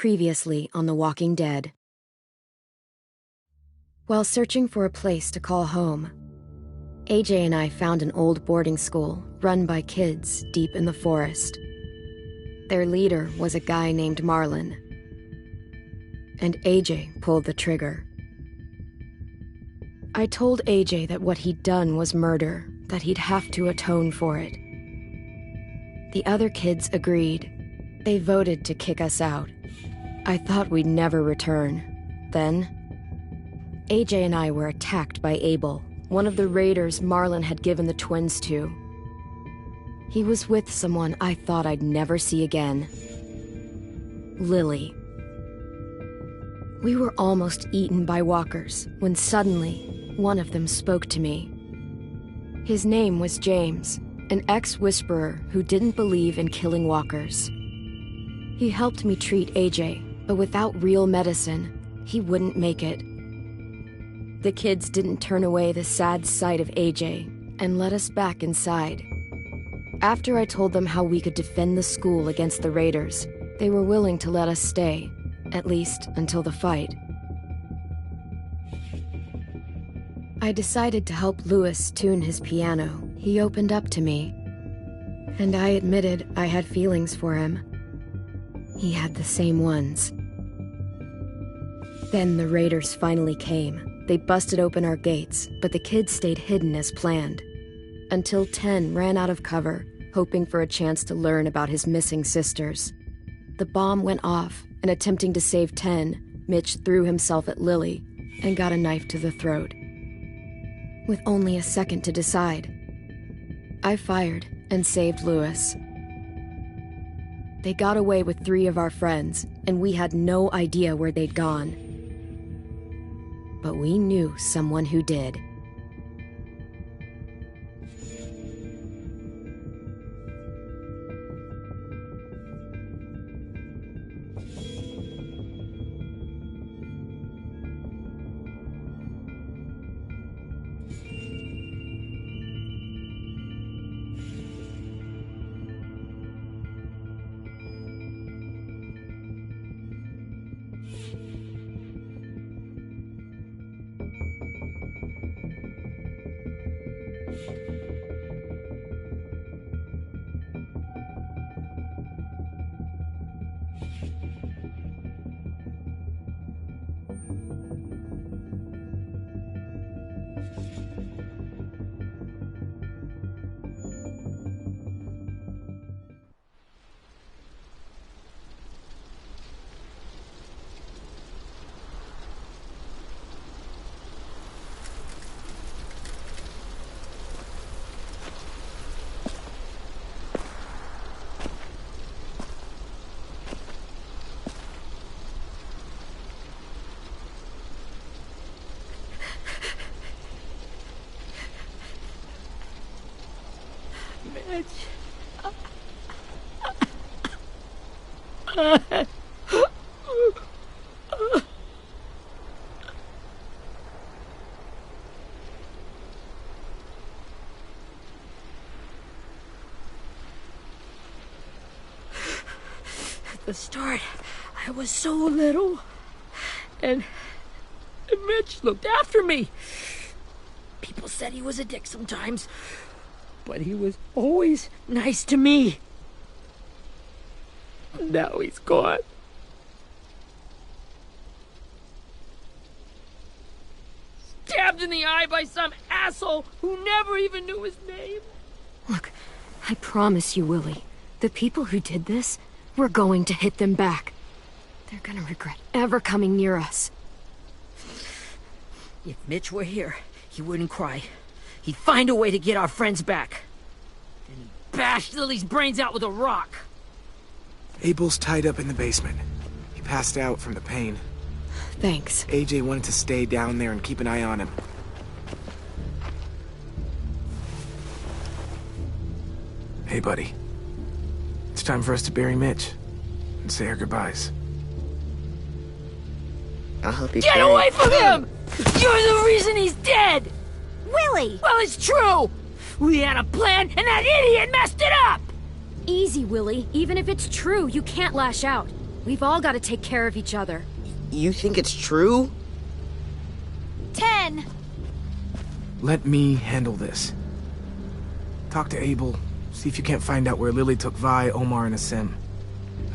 Previously on The Walking Dead. While searching for a place to call home, AJ and I found an old boarding school run by kids deep in the forest. Their leader was a guy named Marlon, and AJ pulled the trigger. I told AJ that what he'd done was murder, that he'd have to atone for it. The other kids agreed. They voted to kick us out. I thought we'd never return. Then, AJ and I were attacked by Abel, one of the raiders Marlon had given the twins to. He was with someone I thought I'd never see again. Lily. We were almost eaten by walkers when suddenly one of them spoke to me. His name was James, an ex-whisperer who didn't believe in killing walkers. He helped me treat AJ, but without real medicine, he wouldn't make it. The kids didn't turn away the sad sight of AJ and let us back inside. After I told them how we could defend the school against the raiders, they were willing to let us stay, at least until the fight. I decided to help Louis tune his piano. He opened up to me, and I admitted I had feelings for him. He had the same ones. Then the raiders finally came. They busted open our gates, but the kids stayed hidden as planned. Until 10 ran out of cover, hoping for a chance to learn about his missing sisters. The bomb went off, and attempting to save 10, Mitch threw himself at Lily and got a knife to the throat. With only a second to decide, I fired and saved Louis. They got away with 3 of our friends, and we had no idea where they'd gone. But we knew someone who did. At the start, I was so little, and Mitch looked after me. People said he was a dick sometimes, but he was always nice to me. Now he's gone. Stabbed in the eye by some asshole who never even knew his name. Look, I promise you, Willie, the people who did this, we're going to hit them back. They're gonna regret ever coming near us. If Mitch were here, he wouldn't cry. He'd find a way to get our friends back. Then he'd bash Lily's brains out with a rock. Abel's tied up in the basement. He passed out from the pain. Thanks. AJ wanted to stay down there and keep an eye on him. Hey, buddy. It's time for us to bury Mitch and say our goodbyes. I'll help you. Get away from him! You're the reason he's dead! Willie! Well, it's true! We had a plan, and that idiot messed it up! Easy, Willie. Even if it's true, you can't lash out. We've all got to take care of each other. You think it's true? 10. Let me handle this. Talk to Abel, see if you can't find out where Lily took Vi, Omar, and Asim.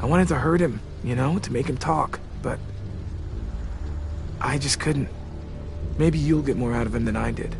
I wanted to hurt him, you know, to make him talk, but I just couldn't. Maybe you'll get more out of him than I did.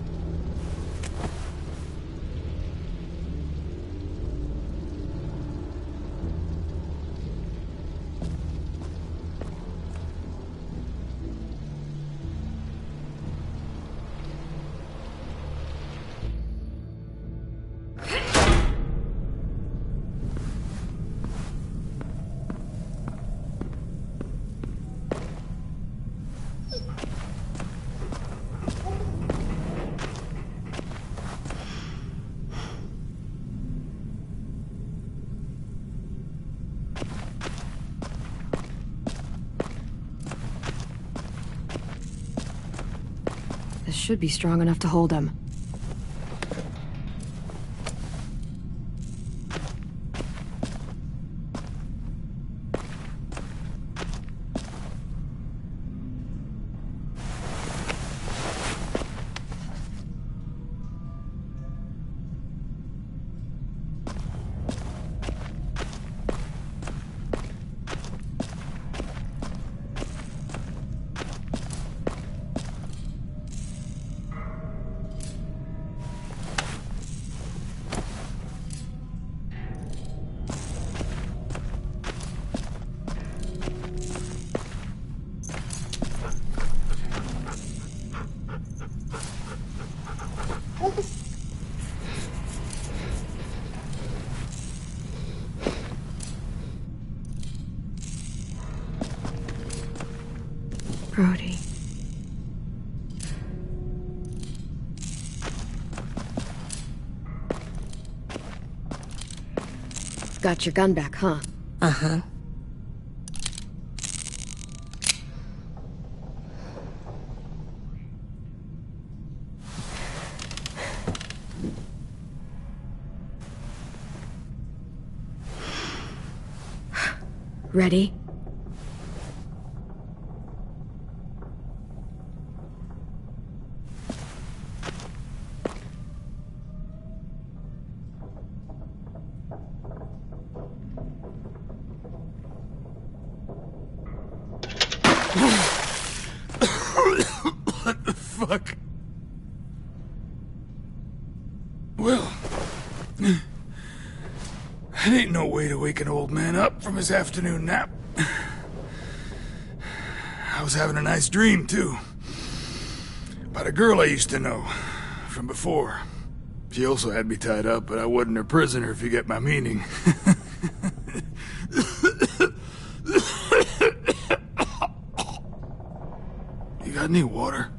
This should be strong enough to hold him. Brody. Got your gun back, huh? Uh-huh. Ready? What the fuck? Well, that ain't no way to wake an old man up from his afternoon nap. I was having a nice dream, too. About a girl I used to know from before. She also had me tied up, but I wasn't her prisoner, if you get my meaning. You got any water?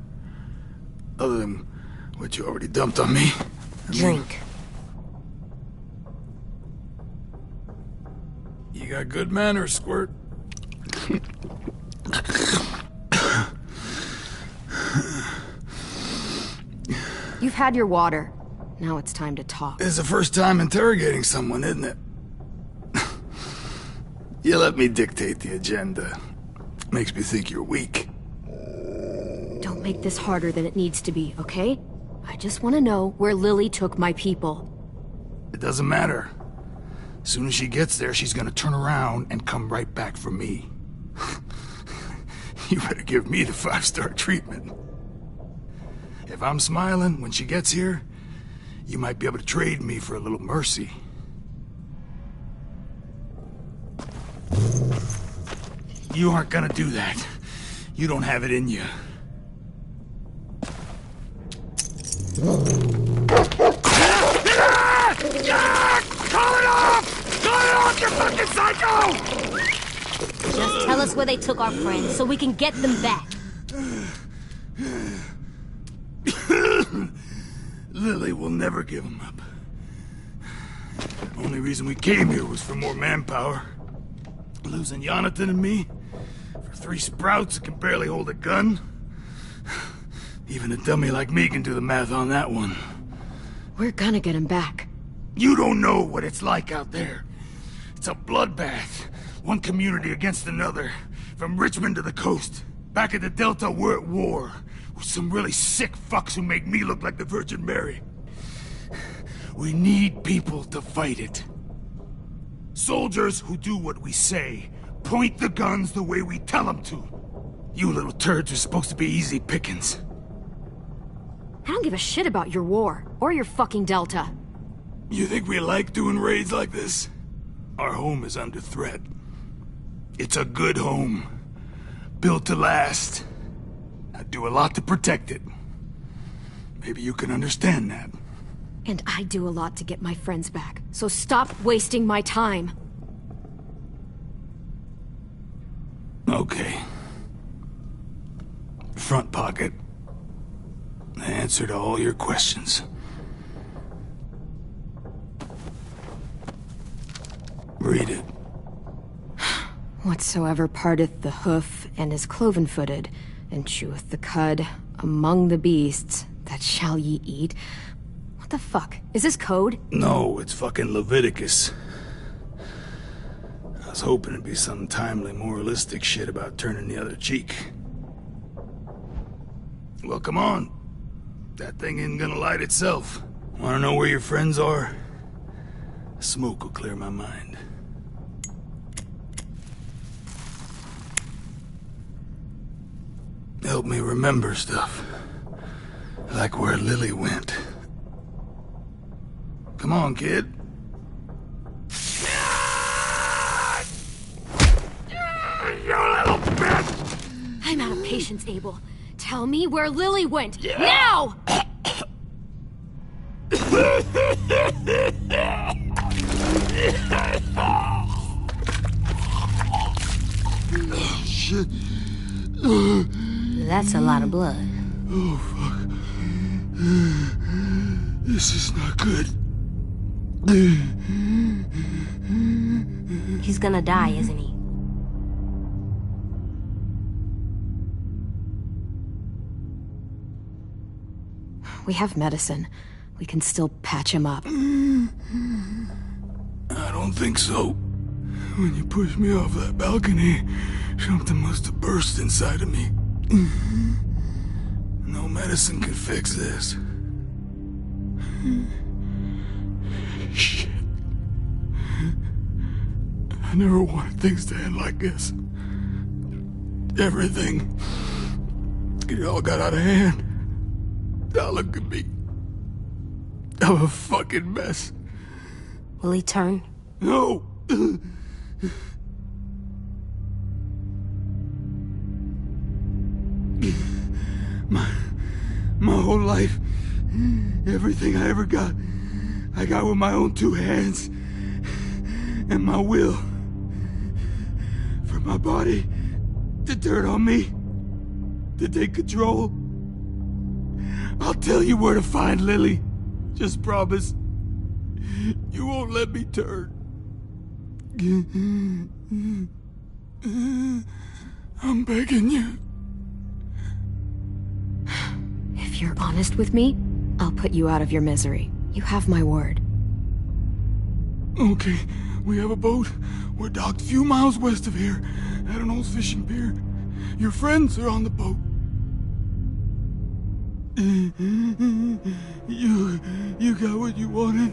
Other than what you already dumped on me? Drink. You got good manners, Squirt. You've had your water. Now it's time to talk. It's the first time interrogating someone, isn't it? You let me dictate the agenda. Makes me think you're weak. Don't make this harder than it needs to be, okay? I just want to know where Lily took my people. It doesn't matter. As soon as she gets there, she's gonna turn around and come right back for me. You better give me the 5-star treatment. If I'm smiling when she gets here, you might be able to trade me for a little mercy. You aren't gonna do that. You don't have it in you. Call it off! Call it off, you fucking psycho! Just tell us where they took our friends so we can get them back. Lily will never give them up. Only reason we came here was for more manpower. Losing Jonathan and me for 3 sprouts that can barely hold a gun. Even a dummy like me can do the math on that one. We're gonna get him back. You don't know what it's like out there. It's a bloodbath. One community against another. From Richmond to the coast. Back at the Delta, we're at war. With some really sick fucks who make me look like the Virgin Mary. We need people to fight it. Soldiers who do what we say. Point the guns the way we tell them to. You little turds are supposed to be easy pickings. I don't give a shit about your war, or your fucking Delta. You think we like doing raids like this? Our home is under threat. It's a good home. Built to last. I do a lot to protect it. Maybe you can understand that. And I do a lot to get my friends back, so stop wasting my time. Okay. Front pocket. The answer to all your questions. Read it. Whatsoever parteth the hoof and is cloven-footed, and cheweth the cud among the beasts, that shall ye eat. What the fuck? Is this code? No, it's fucking Leviticus. I was hoping it'd be some timely, moralistic shit about turning the other cheek. Well, come on. That thing isn't gonna light itself. Wanna know where your friends are? Smoke will clear my mind. Help me remember stuff. Like where Lily went. Come on, kid. You little bitch! I'm out of patience, Abel. Tell me where Lily went. Now! Shit. That's a lot of blood. Oh, fuck. This is not good. He's gonna die, isn't he? We have medicine. We can still patch him up. I don't think so. When you pushed me off that balcony, something must have burst inside of me. No medicine can fix this. Shit. I never wanted things to end like this. Everything. It all got out of hand. Now look at me. I'm a fucking mess. Will he turn? No! My whole life, everything I ever got, I got with my own two hands and my will. For my body to turn on me, to take control. I'll tell you where to find Lily. Just promise you won't let me turn. I'm begging you. If you're honest with me, I'll put you out of your misery. You have my word. Okay, we have a boat. We're docked a few miles west of here, at an old fishing pier. Your friends are on the boat. You got what you wanted.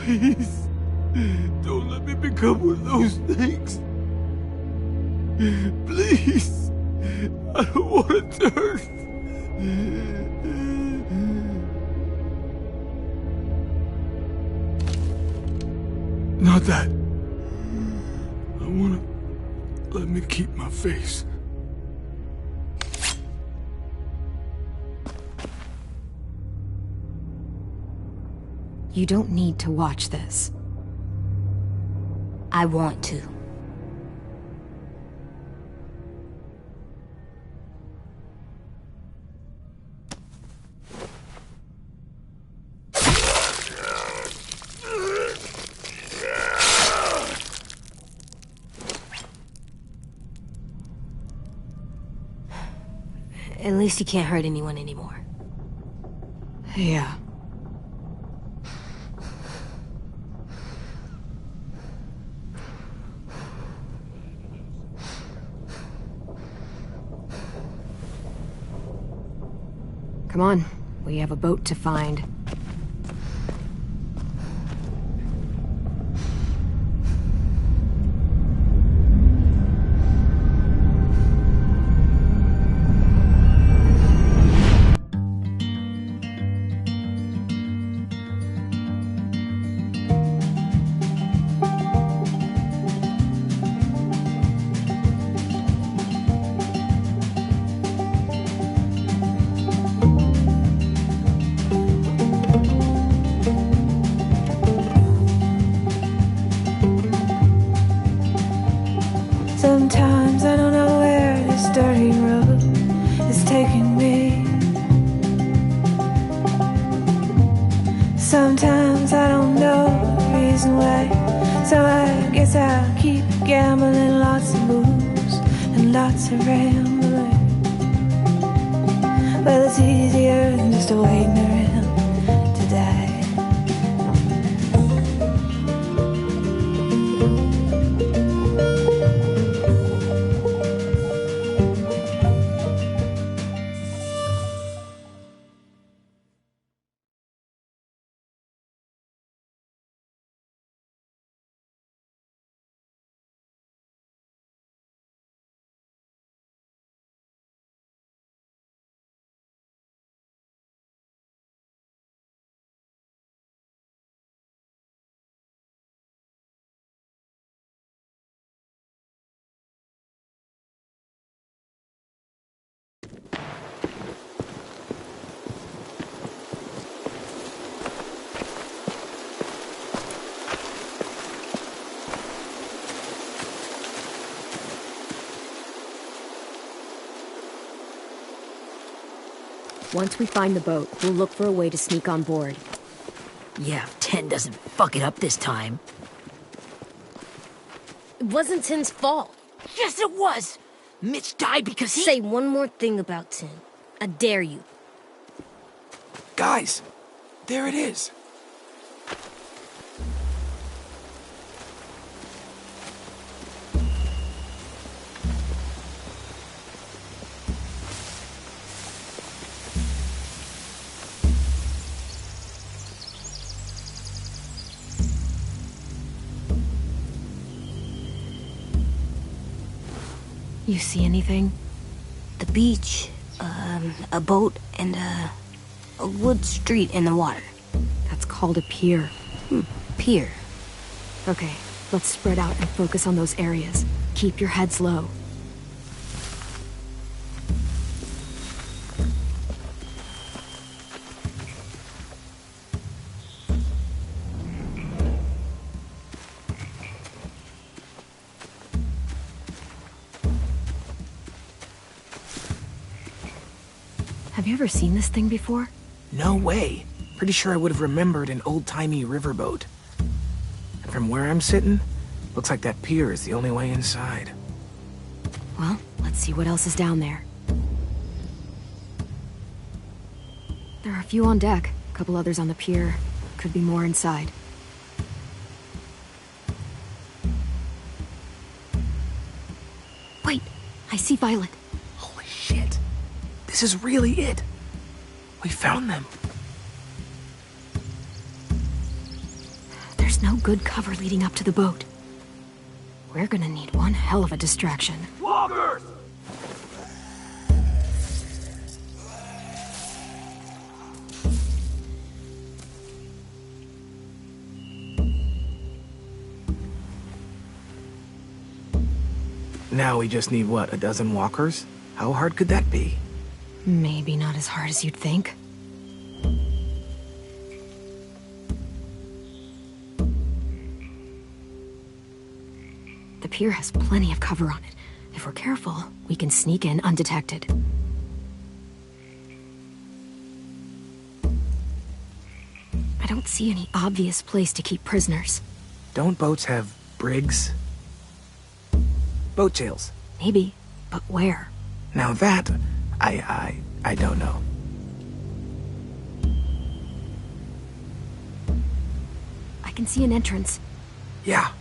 Please, don't let me become one of those things. Please, I don't want to turn. Not that. I want to let me keep my face. You don't need to watch this. I want to. At least he can't hurt anyone anymore. Yeah. Come on, we have a boat to find. Sometimes I don't know where this dirty road is taking me. Sometimes I don't know the reason why, so I guess I'll keep gambling. Lots of moves and lots of rambling. Well, it's easier than just waiting around to die. Once we find the boat, we'll look for a way to sneak on board. Yeah, if 10 doesn't fuck it up this time. It wasn't Tim's fault. Yes, it was! Mitch died because he— Say one more thing about Tim. I dare you. Guys, there it is. You see anything? The beach, a boat, and a wood street in the water. That's called a pier. Pier. Okay, let's spread out and focus on those areas. Keep your heads low. Have you ever seen this thing before? No way. Pretty sure I would have remembered an old-timey riverboat. And from where I'm sitting, looks like that pier is the only way inside. Well, let's see what else is down there. There are a few on deck, a couple others on the pier. Could be more inside. Wait, I see Violet. Holy shit. This is really it. We found them. There's no good cover leading up to the boat. We're gonna need one hell of a distraction. Walkers! Now we just need, what, a dozen walkers? How hard could that be? Maybe not as hard as you'd think. The pier has plenty of cover on it. If we're careful, we can sneak in undetected. I don't see any obvious place to keep prisoners. Don't boats have brigs? Boat jails. Maybe, but where? Now that, I don't know. I can see an entrance. Yeah,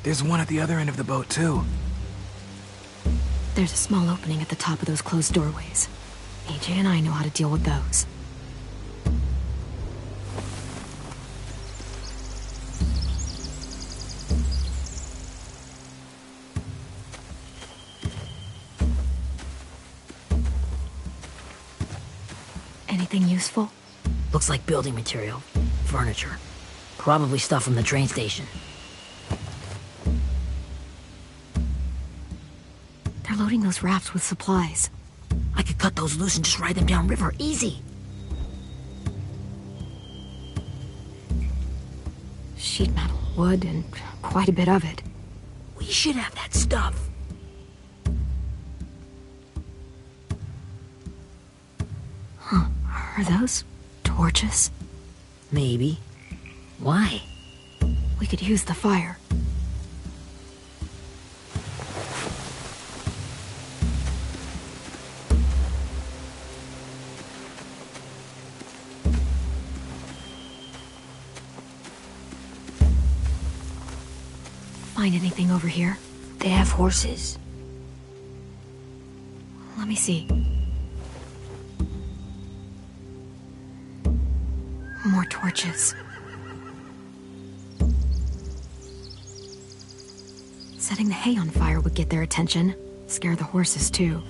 there's one at the other end of the boat, too. There's a small opening at the top of those closed doorways. AJ and I know how to deal with those. Anything useful? Looks like building material. Furniture. Probably stuff from the train station. They're loading those rafts with supplies. I could cut those loose and just ride them downriver. Easy. Sheet metal, wood, and quite a bit of it. We should have that stuff. Huh. Are those torches? Maybe. Why? We could use the fire. Find anything over here? They have horses. Let me see. More torches. Setting the hay on fire would get their attention. Scare the horses, too.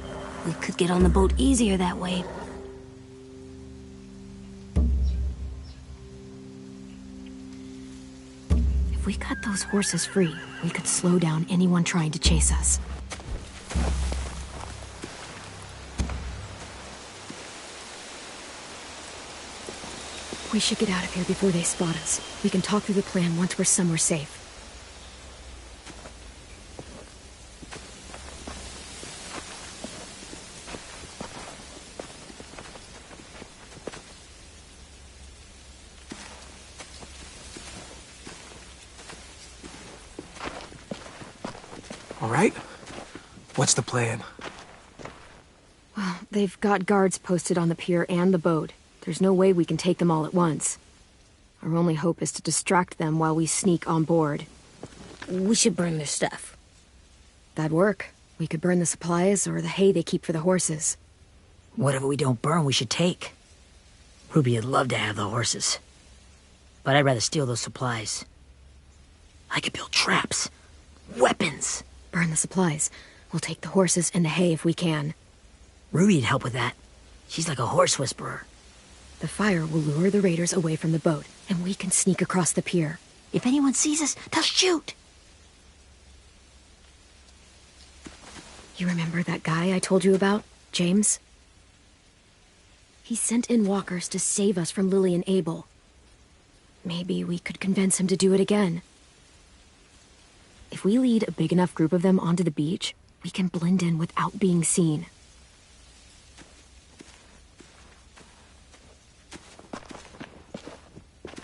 We could get on the boat easier that way. If we cut those horses free, we could slow down anyone trying to chase us. We should get out of here before they spot us. We can talk through the plan once we're somewhere safe. All right? What's the plan? Well, they've got guards posted on the pier and the boat. There's no way we can take them all at once. Our only hope is to distract them while we sneak on board. We should burn their stuff. That'd work. We could burn the supplies or the hay they keep for the horses. Whatever we don't burn, we should take. Ruby would love to have the horses. But I'd rather steal those supplies. I could build traps. Weapons. Burn the supplies. We'll take the horses and the hay if we can. Ruby'd help with that. She's like a horse whisperer. The fire will lure the raiders away from the boat, and we can sneak across the pier. If anyone sees us, they'll shoot. You remember that guy I told you about, James? He sent in walkers to save us from Lily and Abel. Maybe we could convince him to do it again. If we lead a big enough group of them onto the beach, we can blend in without being seen.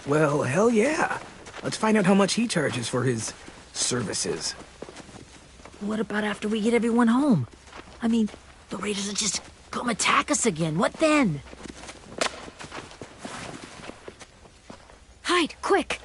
Well, hell yeah. Let's find out how much he charges for his services. What about after we get everyone home? I mean, the raiders will just come attack us again. What then? Hide, quick!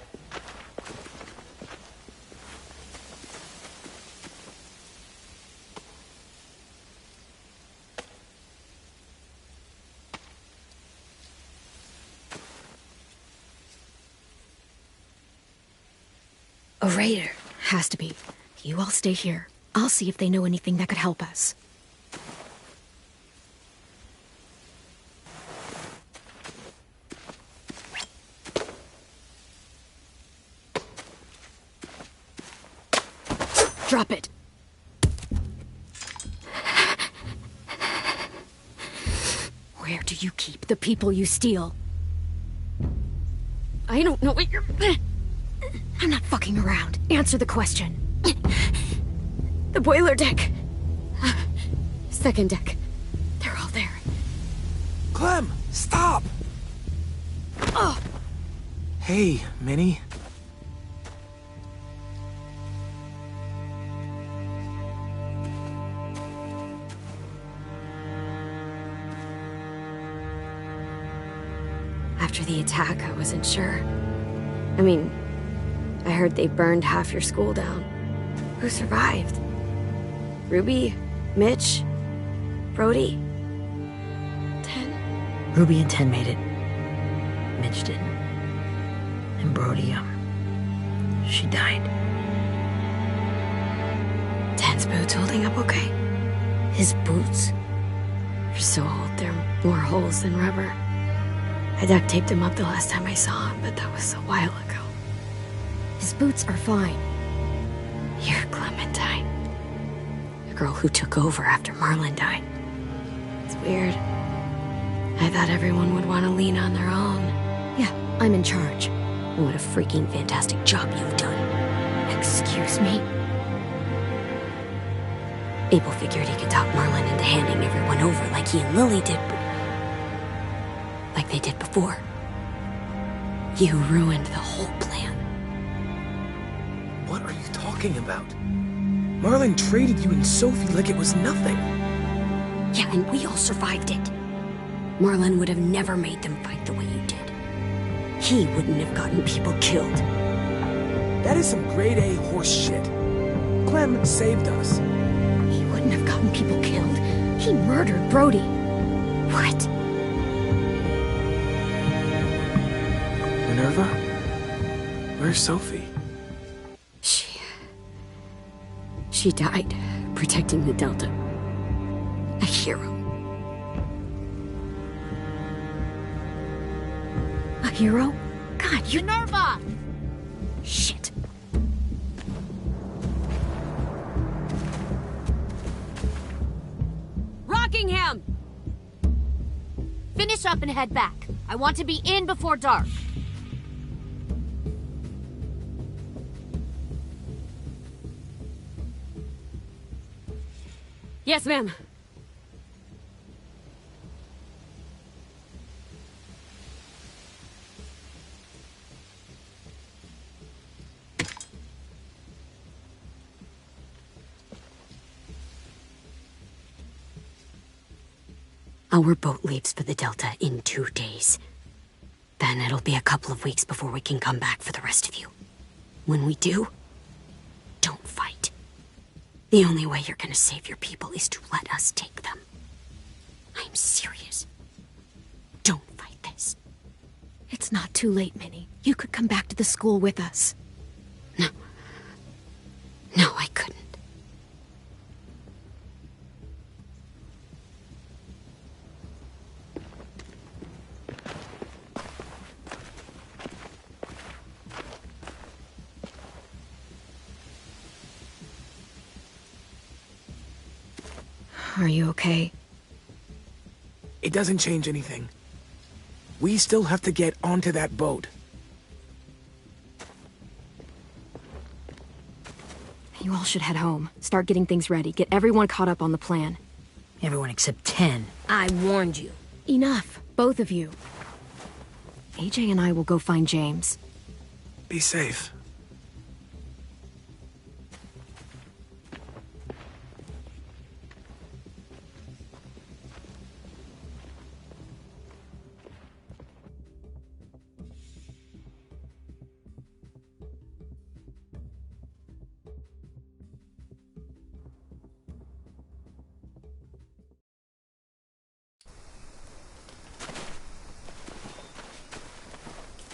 A raider. Has to be. You all stay here. I'll see if they know anything that could help us. Drop it. Where do you keep the people you steal? I don't know what you're... I'm not fucking around. Answer the question. The boiler deck. Second deck. They're all there. Clem, stop! Oh! Hey, Minnie. After the attack, I wasn't sure. I mean, I heard they burned half your school down. Who survived? Ruby? Mitch? Brody? Ruby and Ten made it. Mitch didn't. And Brody, she died. Ten's boots holding up okay? His boots? They're so old, there are more holes than rubber. I duct taped him up the last time I saw him, but that was a while ago. His boots are fine. You're Clementine. The girl who took over after Marlon died. It's weird. I thought everyone would want to lean on their own. Yeah, I'm in charge. What a freaking fantastic job you've done. Excuse me? Abel figured he could talk Marlon into handing everyone over like he and Lily did, but like they did before. You ruined the whole plan. What are you talking about? Marlon traded you and Sophie like it was nothing. Yeah, and we all survived it. Marlon would have never made them fight the way you did. He wouldn't have gotten people killed. That is some grade A horse shit. Clem saved us. He wouldn't have gotten people killed. He murdered Brody. What? Minerva? Where's Sophie? She died protecting the Delta. A hero. A hero? God, you... Minerva! Shit. Rockingham! Finish up and head back. I want to be in before dark. Yes, ma'am. Our boat leaves for the Delta in 2 days. Then it'll be a couple of weeks before we can come back for the rest of you. When we do, don't fight. The only way you're gonna save your people is to let us take them. I'm serious. Don't fight this. It's not too late, Minnie. You could come back to the school with us. No. No, I couldn't. Are you okay? It doesn't change anything. We still have to get onto that boat. You all should head home. Start getting things ready. Get everyone caught up on the plan. Everyone except 10. I warned you. Enough, both of you. AJ and I will go find James. Be safe.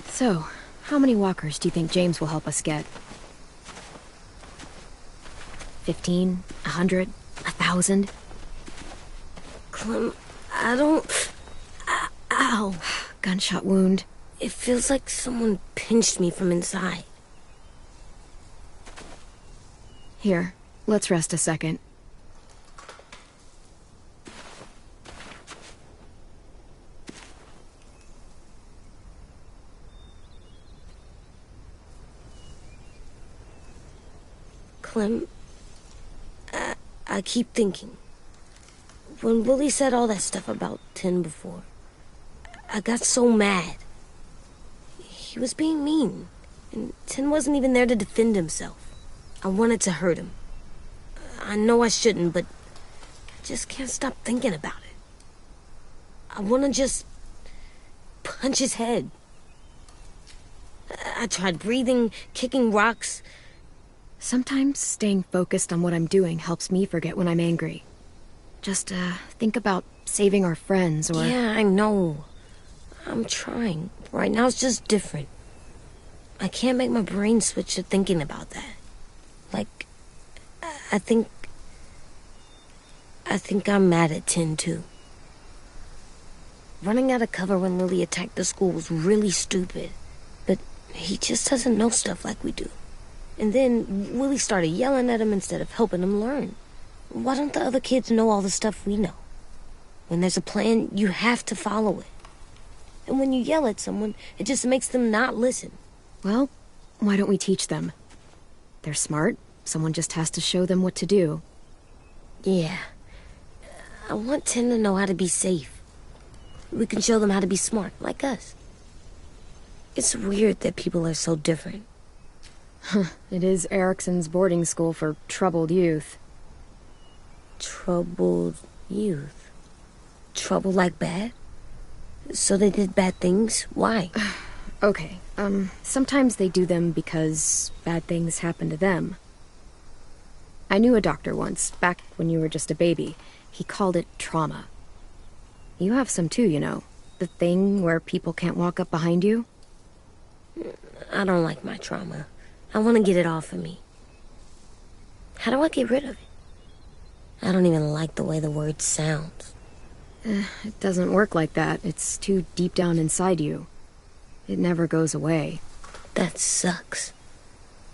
So, how many walkers do you think James will help us get? 15? 100? 1,000? Clem, I don't... Ow. Gunshot wound. It feels like someone pinched me from inside. Here, let's rest a second. Clem, I keep thinking. When Willie said all that stuff about 10 before, I got so mad. He was being mean, and 10 wasn't even there to defend himself. I wanted to hurt him. I know I shouldn't, but I just can't stop thinking about it. I want to just punch his head. I tried breathing, kicking rocks. Sometimes staying focused on what I'm doing helps me forget when I'm angry. Just, think about saving our friends, or... Yeah, I know. I'm trying. Right now it's just different. I can't make my brain switch to thinking about that. Like, I think I'm mad at Tin, too. Running out of cover when Lily attacked the school was really stupid. But he just doesn't know stuff like we do. And then Willie started yelling at him instead of helping him learn. Why don't the other kids know all the stuff we know? When there's a plan, you have to follow it. And when you yell at someone, it just makes them not listen. Well, why don't we teach them? They're smart. Someone just has to show them what to do. Yeah. I want Tin to know how to be safe. We can show them how to be smart, like us. It's weird that people are so different. It is Erickson's boarding school for troubled youth. Troubled youth? Trouble like bad? So they did bad things? Why? Okay, sometimes they do them because bad things happen to them. I knew a doctor once, back when you were just a baby. He called it trauma. You have some too, you know. The thing where people can't walk up behind you. I don't like my trauma. I want to get it off of me. How do I get rid of it? I don't even like the way the word sounds. It doesn't work like that. It's too deep down inside you. It never goes away. That sucks.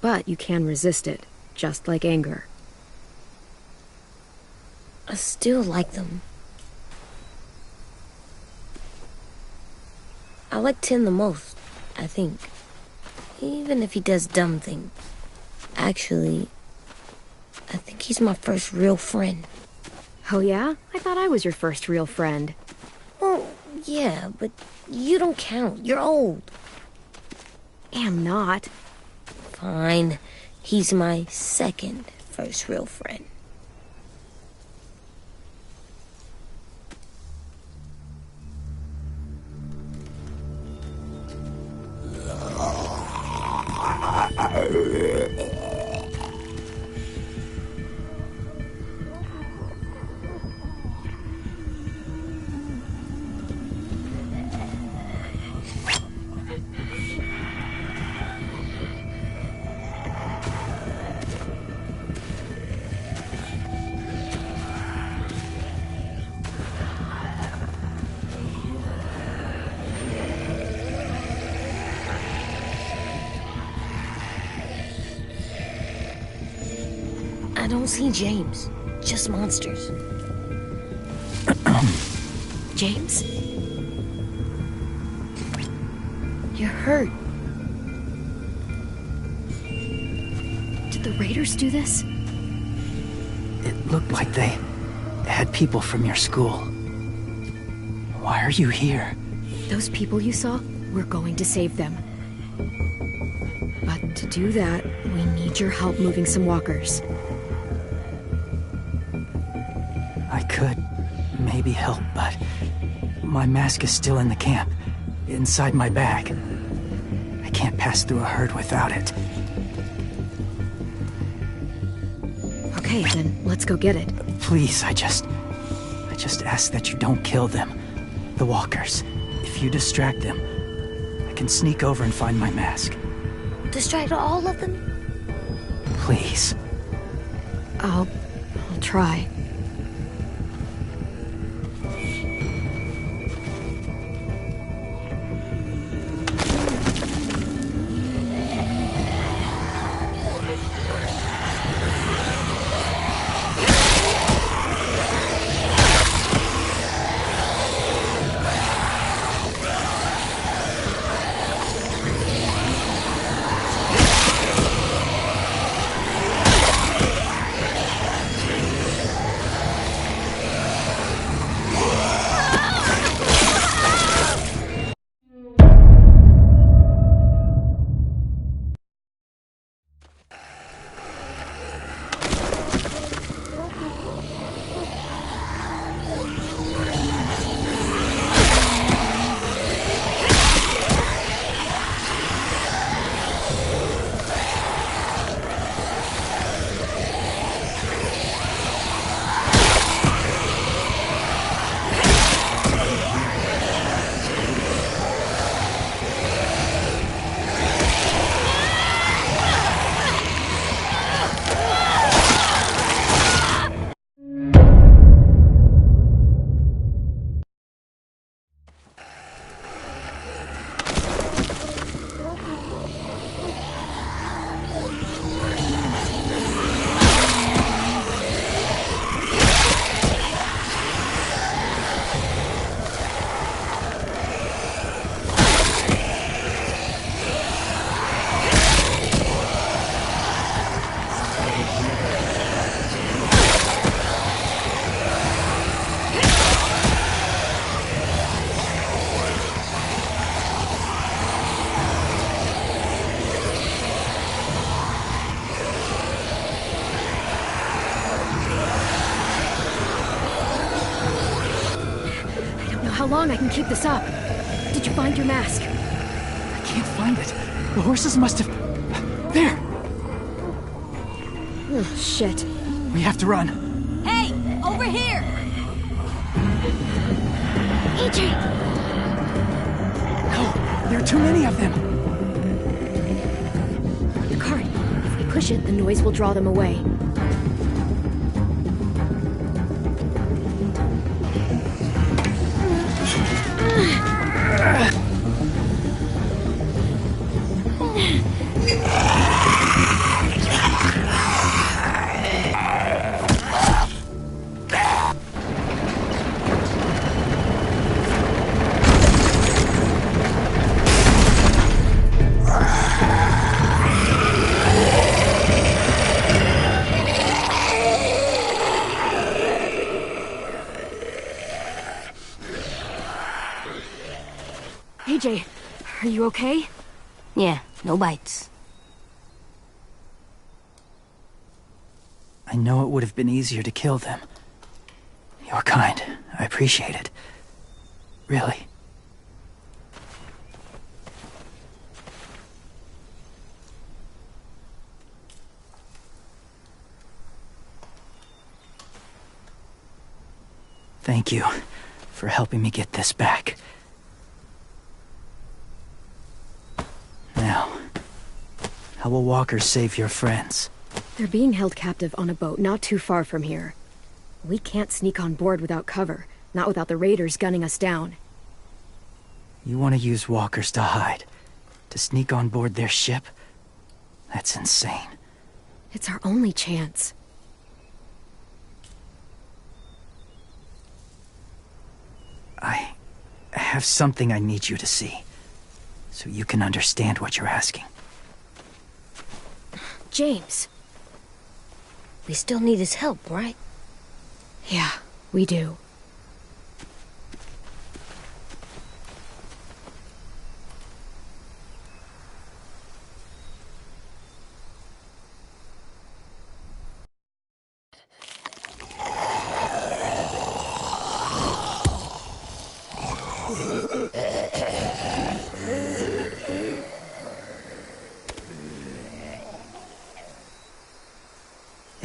But you can resist it, just like anger. I still like them. I like Tin the most, I think. Even if he does dumb things. Actually, I think he's my first real friend. Oh yeah? I thought I was your first real friend. Well, yeah, but you don't count. You're old. Am not. Fine. He's my second first real friend. I don't see James, just monsters. James? You're hurt. Did the raiders do this? It looked like they had people from your school. Why are you here? Those people you saw, we're going to save them. But to do that, we need your help moving some walkers. I could maybe help, but my mask is still in the camp, inside my bag. I can't pass through a herd without it. Okay, then let's go get it. Please, I just ask that you don't kill them. The walkers. If you distract them, I can sneak over and find my mask. Distract all of them? Please. I'll try. long I can keep this up. Did you find your mask? I can't find it. The horses must have... There! Oh, shit. We have to run. Hey, over here! AJ! No, there are too many of them. The cart. If we push it, the noise will draw them away. AJ, are you okay? Yeah, no bites. I know it would have been easier to kill them. You're kind. I appreciate it. Really. Thank you for helping me get this back. Now, how will walkers save your friends? They're being held captive on a boat not too far from here. We can't sneak on board without cover, not without the raiders gunning us down. You want to use walkers to hide? To sneak on board their ship? That's insane. It's our only chance. I have something I need you to see, so you can understand what you're asking. James. We still need his help, right? Yeah, we do.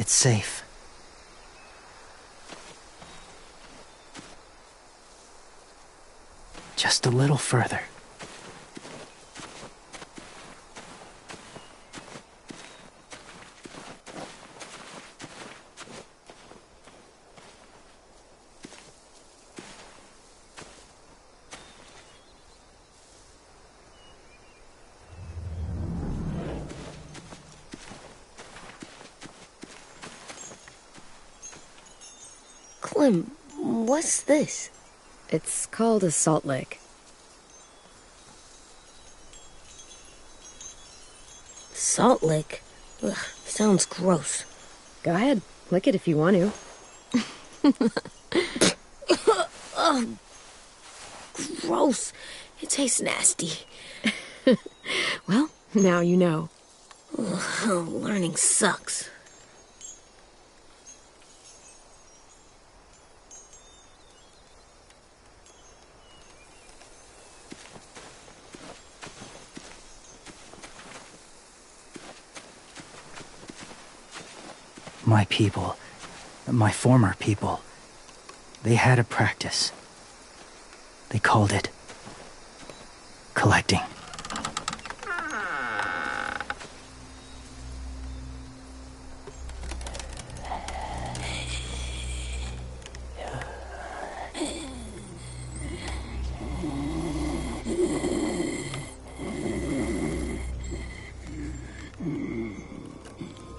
It's safe. Just a little further. Clem, what's this? It's called a salt lick. Salt lick? Ugh, sounds gross. Go ahead, lick it if you want to. Ugh, gross. It tastes nasty. Well, now you know. Ugh, learning sucks. My people, my former people, they had a practice. They called it collecting.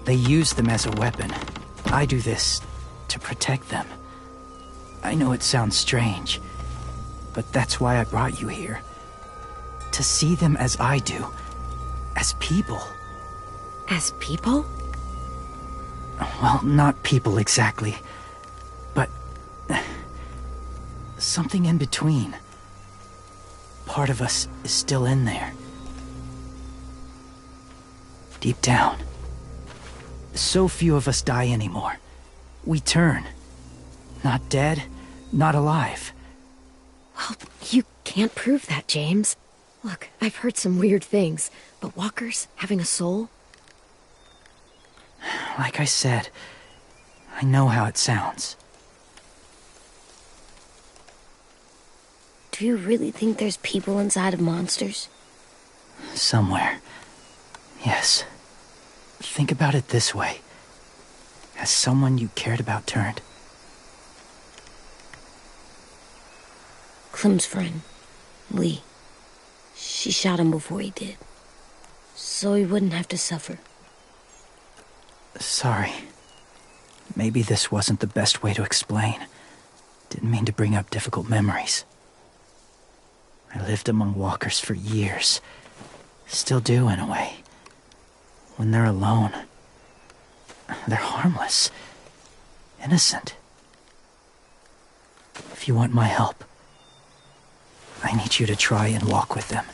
They use them as a weapon. I do this to protect them. I know it sounds strange, but that's why I brought you here. To see them as I do. As people. As people? Well, not people exactly, but something in between. Part of us is still in there. Deep down. So few of us die anymore. We turn. Not dead, not alive. Well, can't prove that, James. Look, I've heard some weird things, but walkers having a soul? Like I said, I know how it sounds. Do you really think there's people inside of monsters? Somewhere. Yes. Think about it this way. Has someone you cared about turned? Clem's friend, Lee. She shot him before he did. So he wouldn't have to suffer. Sorry. Maybe this wasn't the best way to explain. Didn't mean to bring up difficult memories. I lived among walkers for years. Still do, in a way. When they're alone, they're harmless. Innocent. If you want my help, I need you to try and walk with them.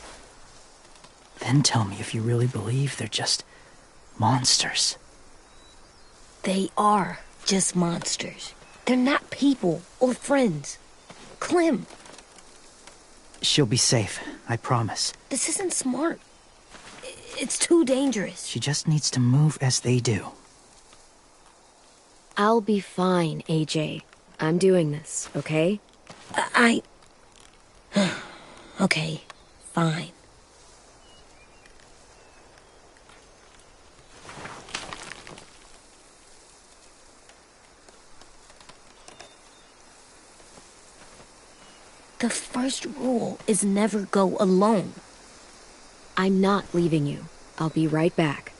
Then tell me if you really believe they're just monsters. They are just monsters. They're not people or friends. Clem. She'll be safe, I promise. This isn't smart. It's too dangerous. She just needs to move as they do. I'll be fine, AJ. I'm doing this, okay? Okay, fine. The first rule is never go alone. I'm not leaving you. I'll be right back.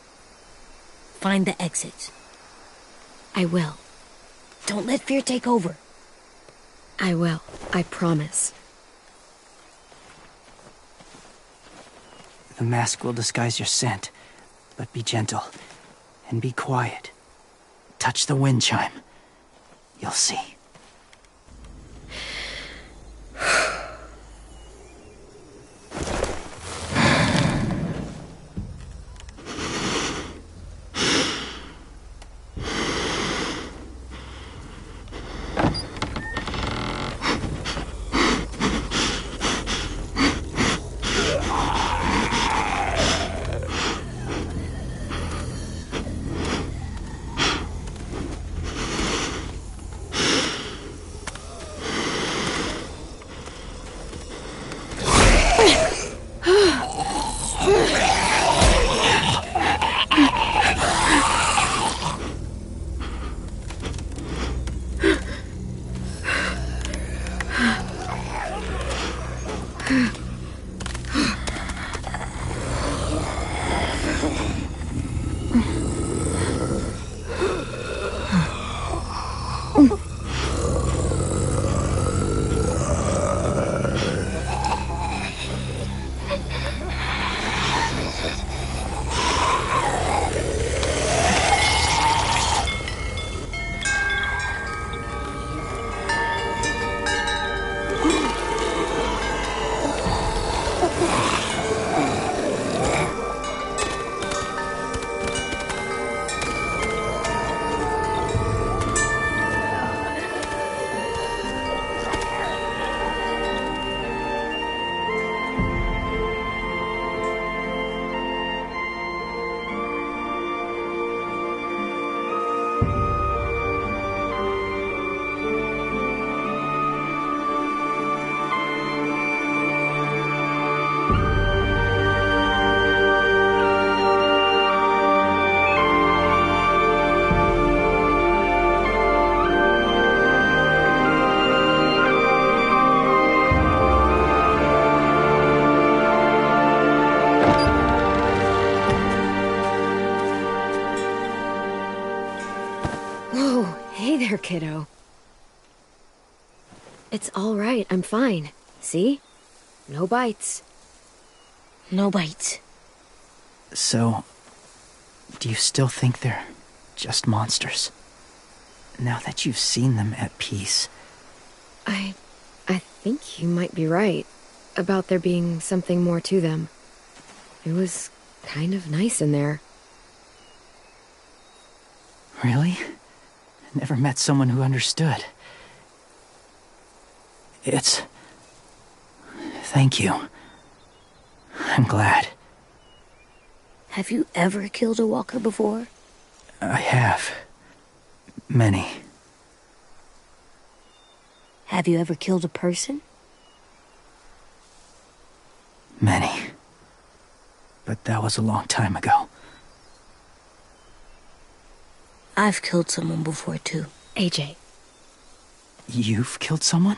Find the exits. I will. Don't let fear take over. I will. I promise. The mask will disguise your scent, but be gentle and be quiet. Touch the wind chime. You'll see. there, kiddo. It's all right. I'm fine. See? No bites. No bites. So, do you still think they're just monsters? Now that you've seen them at peace. I think you might be right about there being something more to them. It was kind of nice in there. Really? I never met someone who understood. That's Thank you. I'm glad. Have you ever killed a walker before? I have. Many. Have you ever killed a person? Many. But that was a long time ago. I've killed someone before, too. AJ. You've killed someone?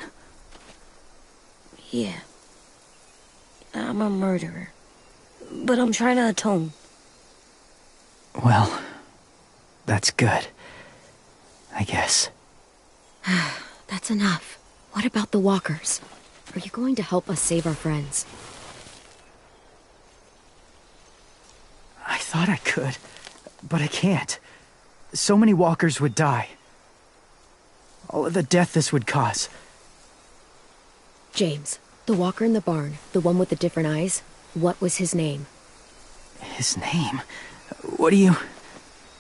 Yeah. I'm a murderer. But I'm trying to atone. Well, that's good. I guess. That's enough. What about the walkers? Are you going to help us save our friends? I thought I could, but I can't. So many walkers would die. All of the death this would cause. James, the walker in the barn, the one with the different eyes, what was his name? His name? What do you...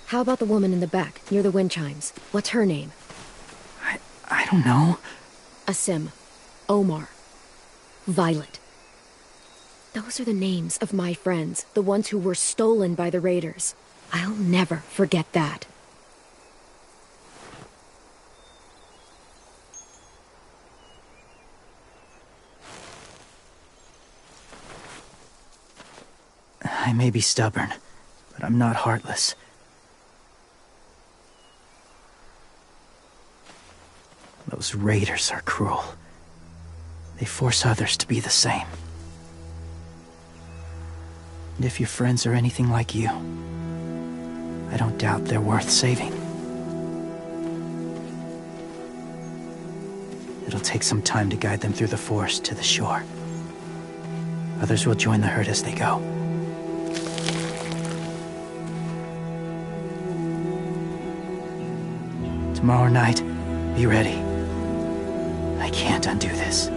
How about the woman in the back, near the wind chimes? What's her name? I don't know. Asim, Omar, Violet. Those are the names of my friends, the ones who were stolen by the raiders. I'll never forget that. I may be stubborn, but I'm not heartless. Those raiders are cruel. They force others to be the same. And if your friends are anything like you, I don't doubt they're worth saving. It'll take some time to guide them through the forest to the shore. Others will join the herd as they go. Tomorrow night, be ready. I can't undo this.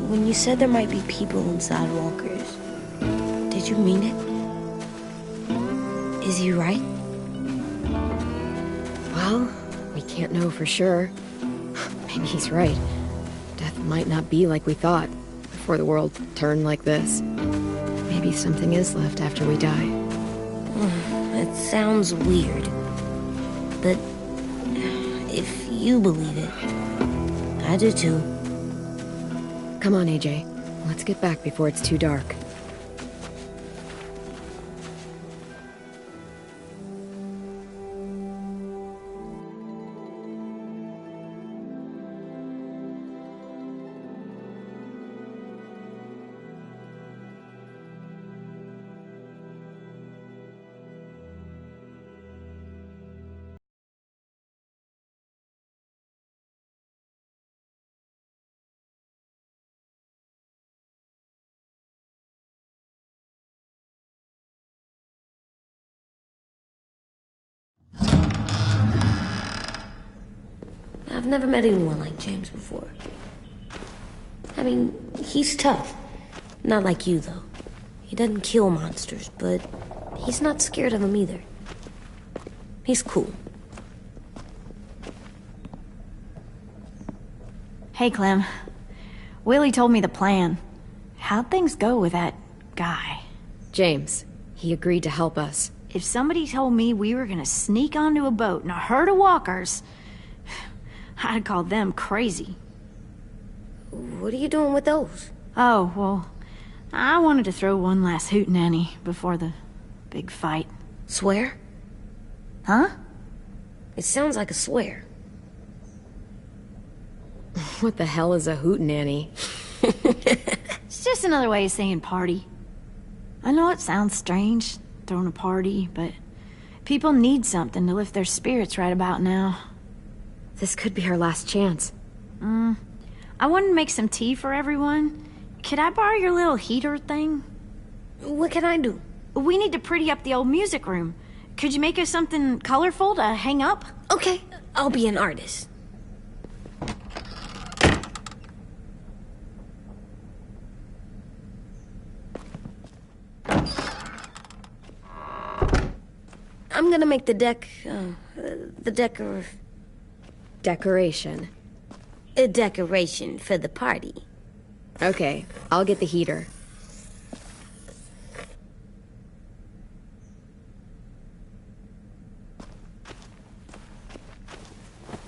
When you said there might be people inside walkers, did you mean it? Is he right? Well, we can't know for sure. Maybe he's right. Death might not be like we thought, before the world turned like this. Maybe something is left after we die. It sounds weird. But if you believe it, I do too. Come on, AJ. Let's get back before it's too dark. I've never met anyone like James before. I mean, he's tough. Not like you, though. He doesn't kill monsters, but he's not scared of them either. He's cool. Hey, Clem. Willie told me the plan. How'd things go with that guy? James, he agreed to help us. If somebody told me we were gonna sneak onto a boat in a herd of walkers, I'd call them crazy. What are you doing with those? Oh, well, I wanted to throw one last hootenanny before the big fight. Swear? Huh? It sounds like a swear. What the hell is a hootenanny? It's just another way of saying party. I know it sounds strange, throwing a party, but people need something to lift their spirits right about now. This could be our last chance. I wanted to make some tea for everyone. Could I borrow your little heater thing? What can I do? We need to pretty up the old music room. Could you make us something colorful to hang up? Okay, I'll be an artist. I'm gonna make the Decoration. a decoration for the party. Okay, I'll get the heater.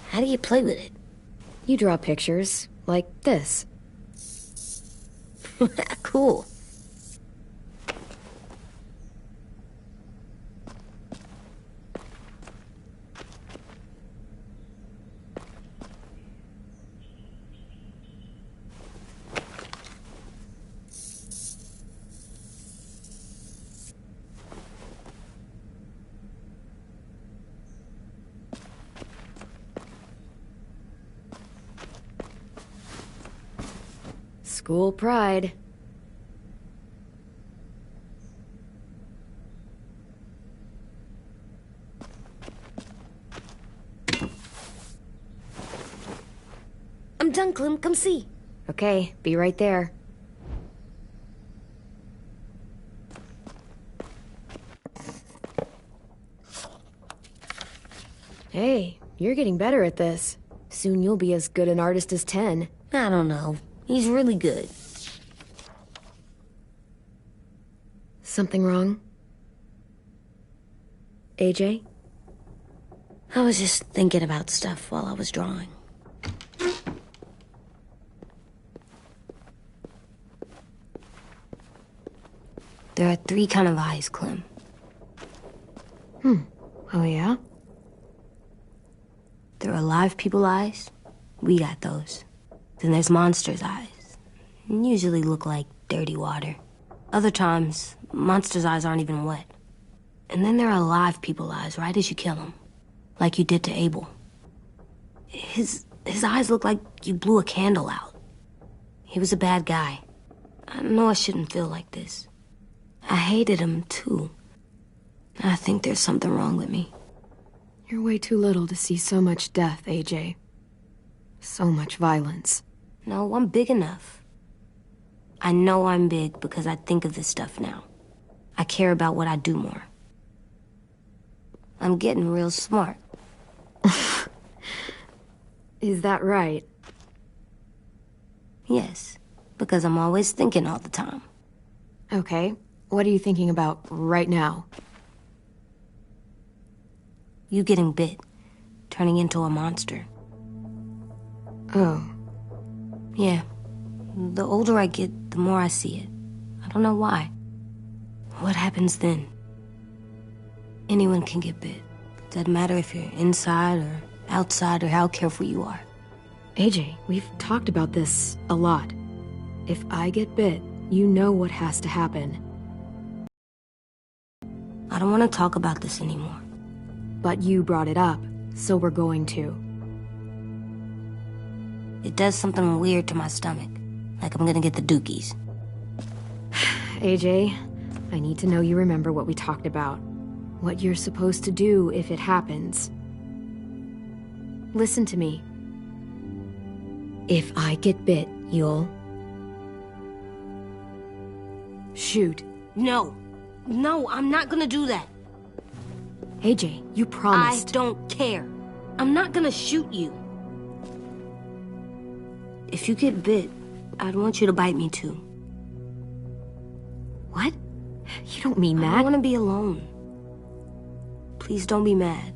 How do you play with it? You draw pictures, like this. Cool. School pride. I'm done, Clem. Come see. Okay, be right there. Hey, you're getting better at this. Soon you'll be as good an artist as 10. I don't know. He's really good. Something wrong? AJ? I was just thinking about stuff while I was drawing. There are 3 kind of eyes, Clem. Oh yeah? There are live people eyes. We got those. Then there's monsters' eyes. Usually look like dirty water. Other times, monsters' eyes aren't even wet. And then there are live people eyes right as you kill him. Like you did to Abel. His eyes look like you blew a candle out. He was a bad guy. I know I shouldn't feel like this. I hated him, too. I think there's something wrong with me. You're way too little to see so much death, AJ. So much violence. No, I'm big enough. I know I'm big because I think of this stuff now. I care about what I do more. I'm getting real smart. Is that right? Yes, because I'm always thinking all the time. Okay, what are you thinking about right now? You getting bit, turning into a monster. Oh. Yeah. The older I get, the more I see it. I don't know why. What happens then? Anyone can get bit. Doesn't matter if you're inside or outside or how careful you are. AJ, we've talked about this a lot. If I get bit, you know what has to happen. I don't want to talk about this anymore. But you brought it up, so we're going to. It does something weird to my stomach. Like I'm gonna get the dookies. AJ, I need to know you remember what we talked about. What you're supposed to do if it happens. Listen to me. If I get bit, you'll... shoot. No. No, I'm not gonna do that. AJ, you promised. I don't care. I'm not gonna shoot you. If you get bit, I'd want you to bite me too. What? You don't mean that. I want to be alone. Please don't be mad.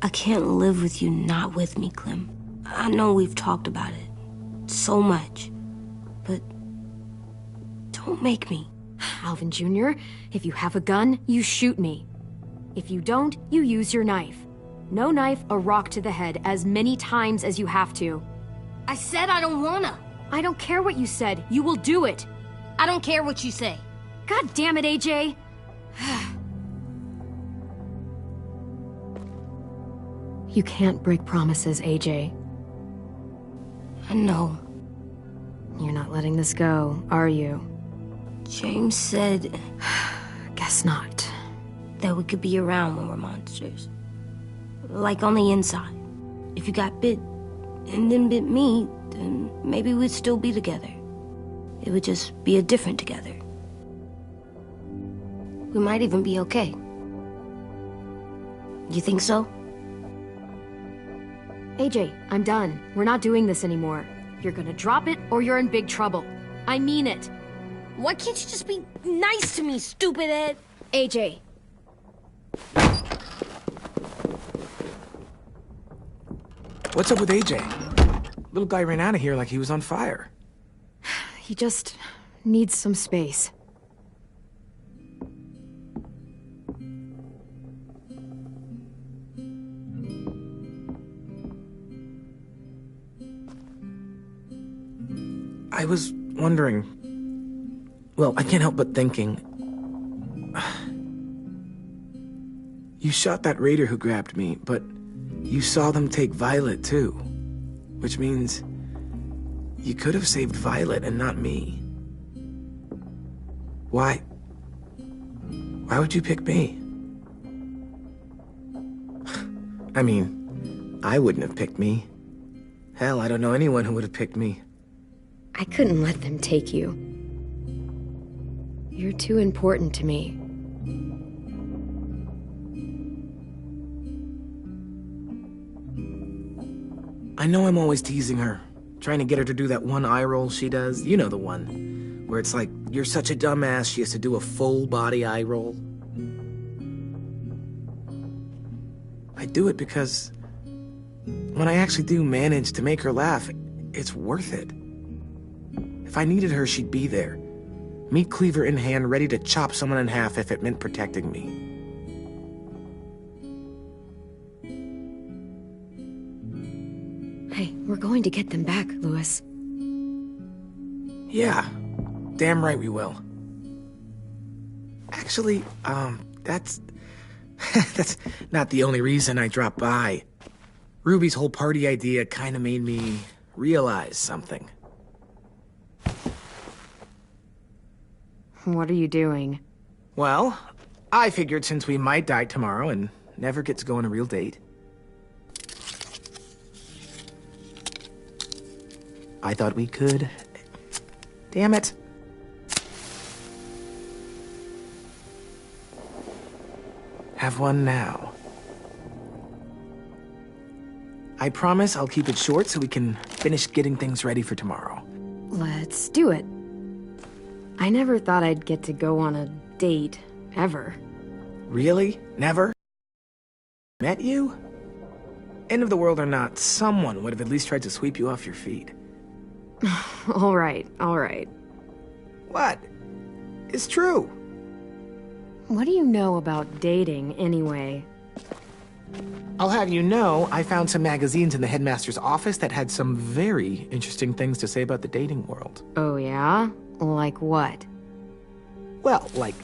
I can't live with you not with me, Clem. I know we've talked about it so much, but don't make me. Alvin Jr., if you have a gun, you shoot me. If you don't, you use your knife. No knife, a rock to the head as many times as you have to. I said I don't wanna. I don't care what you said. You will do it. I don't care what you say. God damn it, AJ. You can't break promises, AJ. I know. You're not letting this go, are you? James said Guess not. that we could be around when we're monsters. Like on the inside. If you got bit and then bit me, then maybe we'd still be together. It would just be a different together. We might even be okay. You think so? AJ, I'm done. We're not doing this anymore. You're gonna drop it or you're in big trouble. I mean it. Why can't you just be nice to me, stupid Ed? AJ. What's up with AJ? Little guy ran out of here like he was on fire. He just needs some space. I was wondering... Well, I can't help but thinking... You shot that raider who grabbed me, but you saw them take Violet too. Which means... you could have saved Violet and not me. Why? Why would you pick me? I mean, I wouldn't have picked me. Hell, I don't know anyone who would have picked me. I couldn't let them take you. You're too important to me. I know I'm always teasing her, trying to get her to do that one eye roll she does. You know the one, where it's like, you're such a dumbass, she has to do a full body eye roll. I do it because when I actually do manage to make her laugh, it's worth it. If I needed her, she'd be there. Meat cleaver in hand, ready to chop someone in half if it meant protecting me. Hey, we're going to get them back, Louis. Yeah, damn right we will. Actually, that's... that's not the only reason I dropped by. Ruby's whole party idea kinda made me realize something. What are you doing? Well, I figured since we might die tomorrow and never get to go on a real date, I thought we could... Damn it. Have one now. I promise I'll keep it short so we can finish getting things ready for tomorrow. Let's do it. I never thought I'd get to go on a date, ever. Really? Never? Met you? End of the world or not, someone would have at least tried to sweep you off your feet. All right, all right. What? It's true. What do you know about dating, anyway? I'll have you know, I found some magazines in the headmaster's office that had some very interesting things to say about the dating world. Oh, yeah? Like what? Well, like,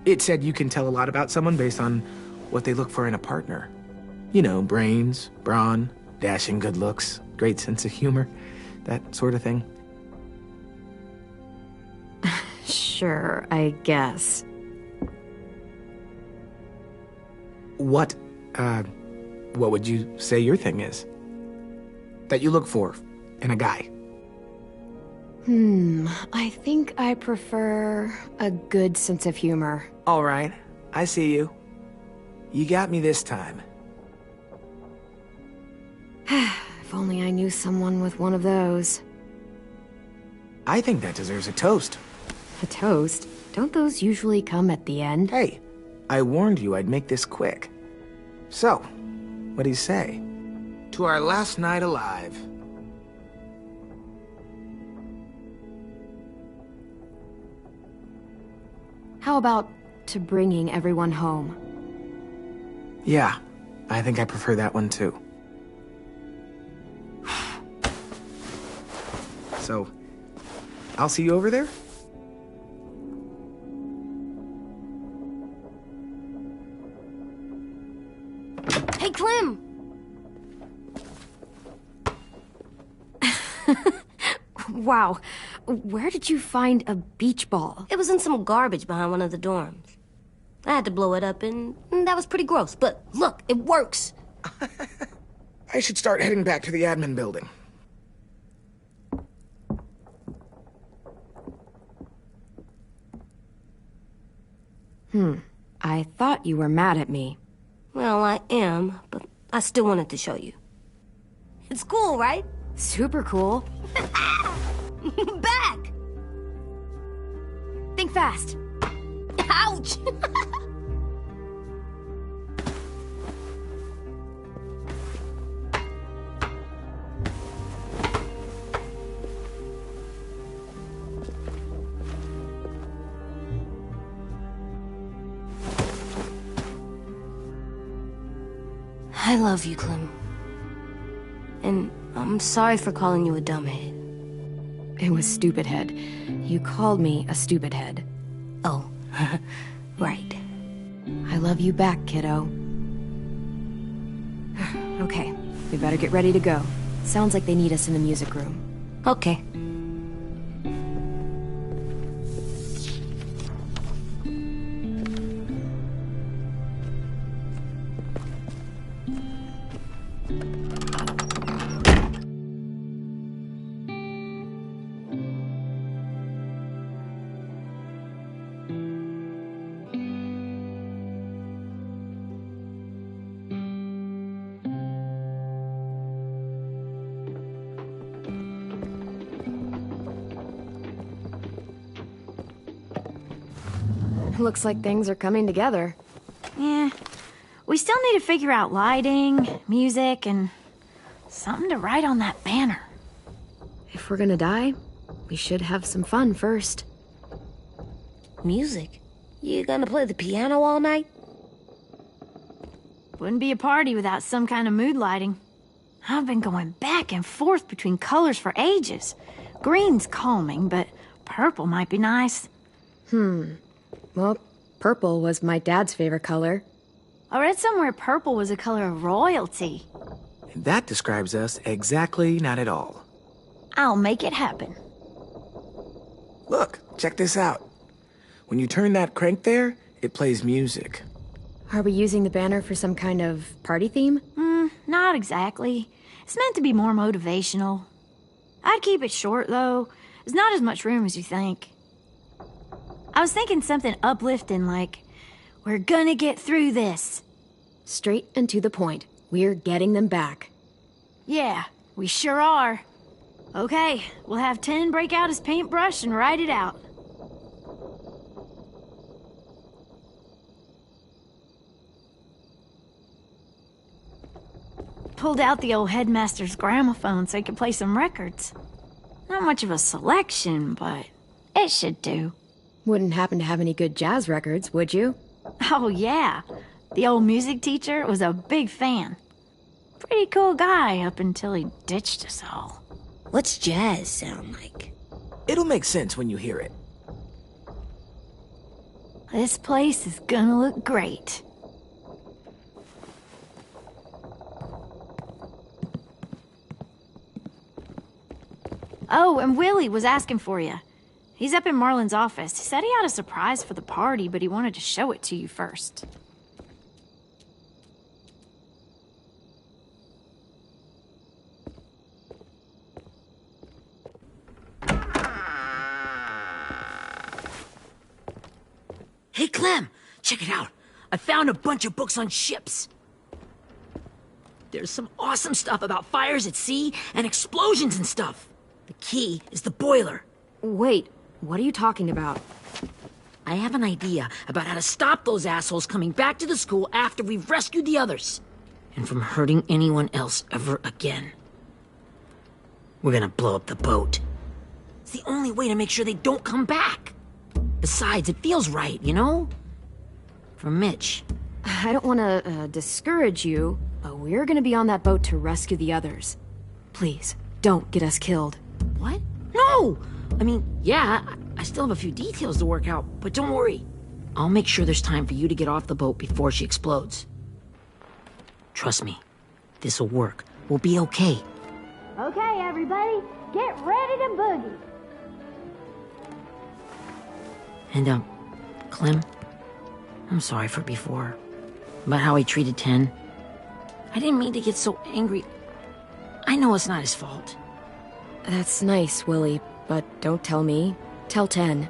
it said you can tell a lot about someone based on what they look for in a partner. You know, brains, brawn, dashing good looks, great sense of humor, that sort of thing. Sure, I guess. What would you say your thing is? That you look for in a guy? I think I prefer a good sense of humor. All right, I see you. You got me this time. If only I knew someone with one of those. I think that deserves a toast. A toast? Don't those usually come at the end? Hey, I warned you I'd make this quick. So, what do you say? To our last night alive. How about to bringing everyone home? Yeah, I think I prefer that one too. So, I'll see you over there? Hey, Clem! Wow. Where did you find a beach ball? It was in some garbage behind one of the dorms. I had to blow it up, and that was pretty gross. But look, it works. I should start heading back to the admin building. I thought you were mad at me. Well, I am, but I still wanted to show you. It's cool, right? Super cool. Back! Think fast. Ouch! I love you, Clem. And I'm sorry for calling you a dumbhead. It was stupid head. You called me a stupid head. Oh, right. I love you back, kiddo. Okay, we better get ready to go. Sounds like they need us in the music room. Okay. Looks like things are coming together. Yeah. We still need to figure out lighting, music, and something to write on that banner. If we're gonna die, we should have some fun first. Music? You gonna play the piano all night? Wouldn't be a party without some kind of mood lighting. I've been going back and forth between colors for ages. Green's calming, but purple might be nice. Well, purple was my dad's favorite color. I read somewhere purple was a color of royalty. That describes us exactly not at all. I'll make it happen. Look, check this out. When you turn that crank there, it plays music. Are we using the banner for some kind of party theme? Not exactly. It's meant to be more motivational. I'd keep it short, though. There's not as much room as you think. I was thinking something uplifting like, we're gonna get through this. Straight and to the point. We're getting them back. Yeah, we sure are. Okay, we'll have 10 break out his paintbrush and write it out. Pulled out the old headmaster's gramophone so he could play some records. Not much of a selection, but it should do. Wouldn't happen to have any good jazz records, would you? Oh, yeah. The old music teacher was a big fan. Pretty cool guy up until he ditched us all. What's jazz sound like? It'll make sense when you hear it. This place is gonna look great. Oh, and Willie was asking for you. He's up in Marlon's office. He said he had a surprise for the party, but he wanted to show it to you first. Hey, Clem, check it out. I found a bunch of books on ships. There's some awesome stuff about fires at sea and explosions and stuff. The key is the boiler. Wait, what are you talking about? I have an idea about how to stop those assholes coming back to the school after we've rescued the others. And from hurting anyone else ever again. We're gonna blow up the boat. It's the only way to make sure they don't come back. Besides, it feels right, you know? For Mitch. I don't want to discourage you, but we're gonna be on that boat to rescue the others. Please, don't get us killed. What? No! I mean, yeah, I still have a few details to work out, but don't worry. I'll make sure there's time for you to get off the boat before she explodes. Trust me, this'll work. We'll be okay. Okay, everybody, get ready to boogie. And, Clem, I'm sorry for before. About how he treated Ten. I didn't mean to get so angry. I know it's not his fault. That's nice, Willie, but don't tell me. Tell 10.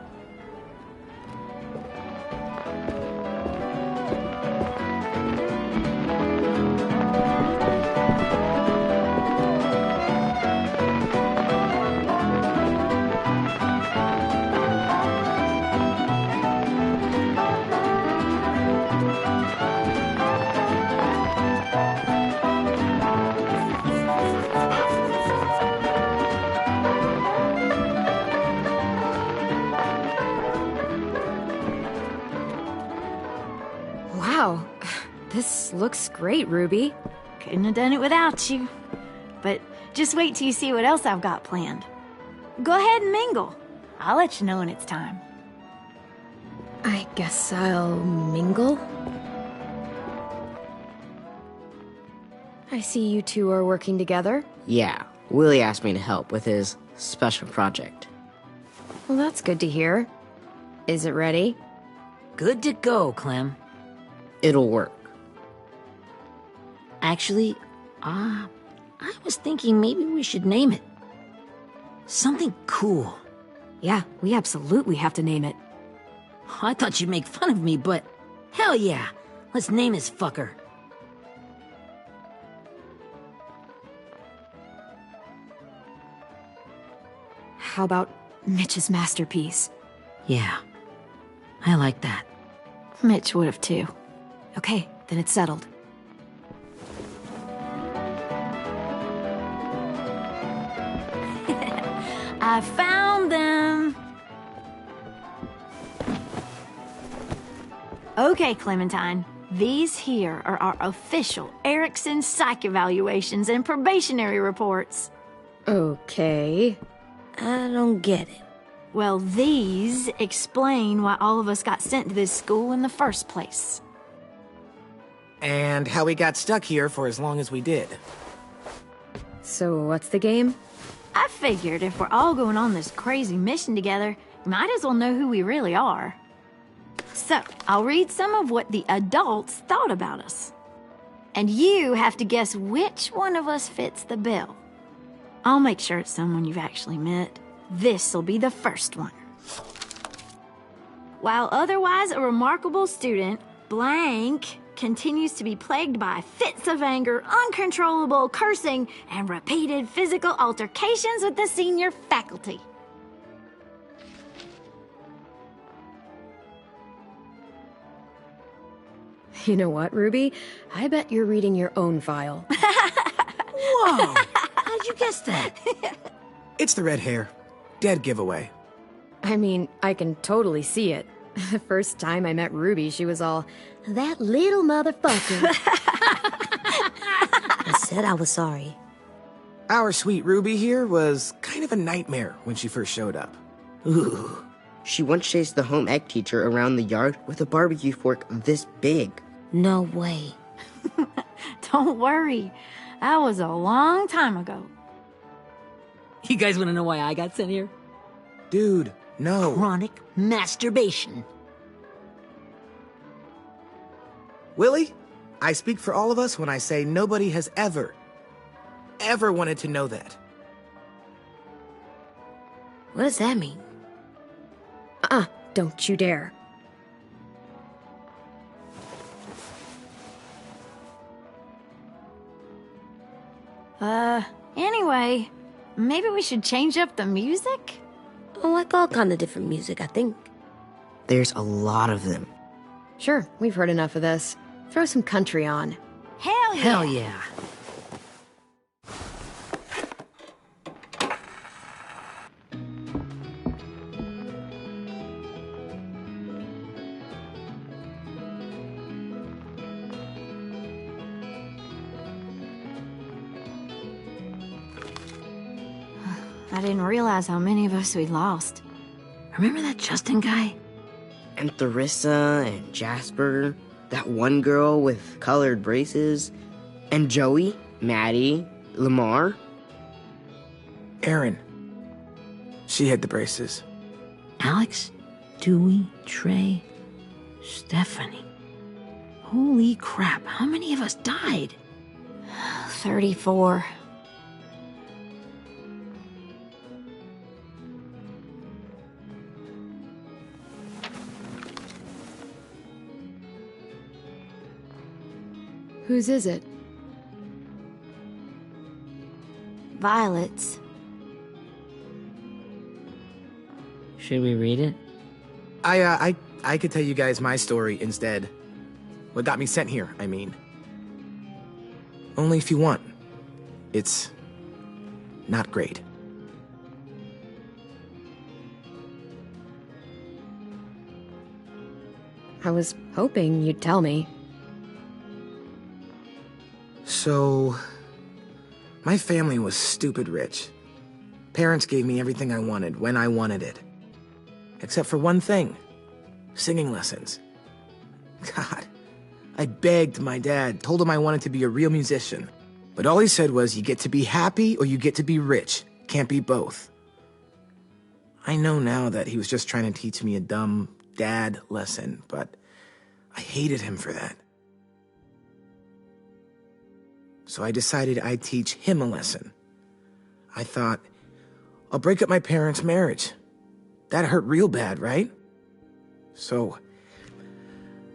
Wow, this looks great, Ruby. Couldn't have done it without you. But just wait till you see what else I've got planned. Go ahead and mingle. I'll let you know when it's time. I guess I'll mingle? I see you two are working together. Yeah, Willie asked me to help with his special project. Well, that's good to hear. Is it ready? Good to go, Clem. It'll work. Actually, I was thinking maybe we should name it. Something cool. Yeah, we absolutely have to name it. I thought you'd make fun of me, but hell yeah. Let's name this fucker. How about Mitch's masterpiece? Yeah, I like that. Mitch would have too. Okay, then it's settled. I found them. Okay, Clementine. These here are our official Erickson psych evaluations and probationary reports. Okay. I don't get it. Well, these explain why all of us got sent to this school in the first place. And how we got stuck here for as long as we did. So what's the game? I figured if we're all going on this crazy mission together, we might as well know who we really are. So, I'll read some of what the adults thought about us. And you have to guess which one of us fits the bill. I'll make sure it's someone you've actually met. This'll be the first one. While otherwise a remarkable student, blank continues to be plagued by fits of anger, uncontrollable cursing, and repeated physical altercations with the senior faculty. You know what, Ruby? I bet you're reading your own file. Whoa! How'd you guess that? It's the red hair. Dead giveaway. I mean, I can totally see it. The first time I met Ruby, she was all, "That little motherfucker." I said I was sorry. Our sweet Ruby here was kind of a nightmare when she first showed up. Ooh. She once chased the home ec teacher around the yard with a barbecue fork this big. No way. Don't worry. That was a long time ago. You guys want to know why I got sent here? Dude, no. Chronic masturbation. Willie, I speak for all of us when I say nobody has ever wanted to know that. What does that mean? Don't you dare. Anyway, maybe we should change up the music? I like all kind of different music, I think. There's a lot of them. Sure, we've heard enough of this. Throw some country on. Hell yeah! Hell yeah. I didn't realize how many of us we'd lost. Remember that Justin guy? And Theresa and Jasper, that one girl with colored braces, and Joey, Maddie, Lamar. Erin. She had the braces. Alex, Dewey, Trey, Stephanie. Holy crap, how many of us died? 34. Whose is it? Violet's. Should we read it? I could tell you guys my story instead. What got me sent here, I mean. Only if you want. It's not great. I was hoping you'd tell me. So, my family was stupid rich. Parents gave me everything I wanted when I wanted it. Except for one thing. Singing lessons. God, I begged my dad, told him I wanted to be a real musician. But all he said was, you get to be happy or you get to be rich. Can't be both. I know now that he was just trying to teach me a dumb dad lesson, but I hated him for that. So I decided I'd teach him a lesson. I thought, I'll break up my parents' marriage. That hurt real bad, right? So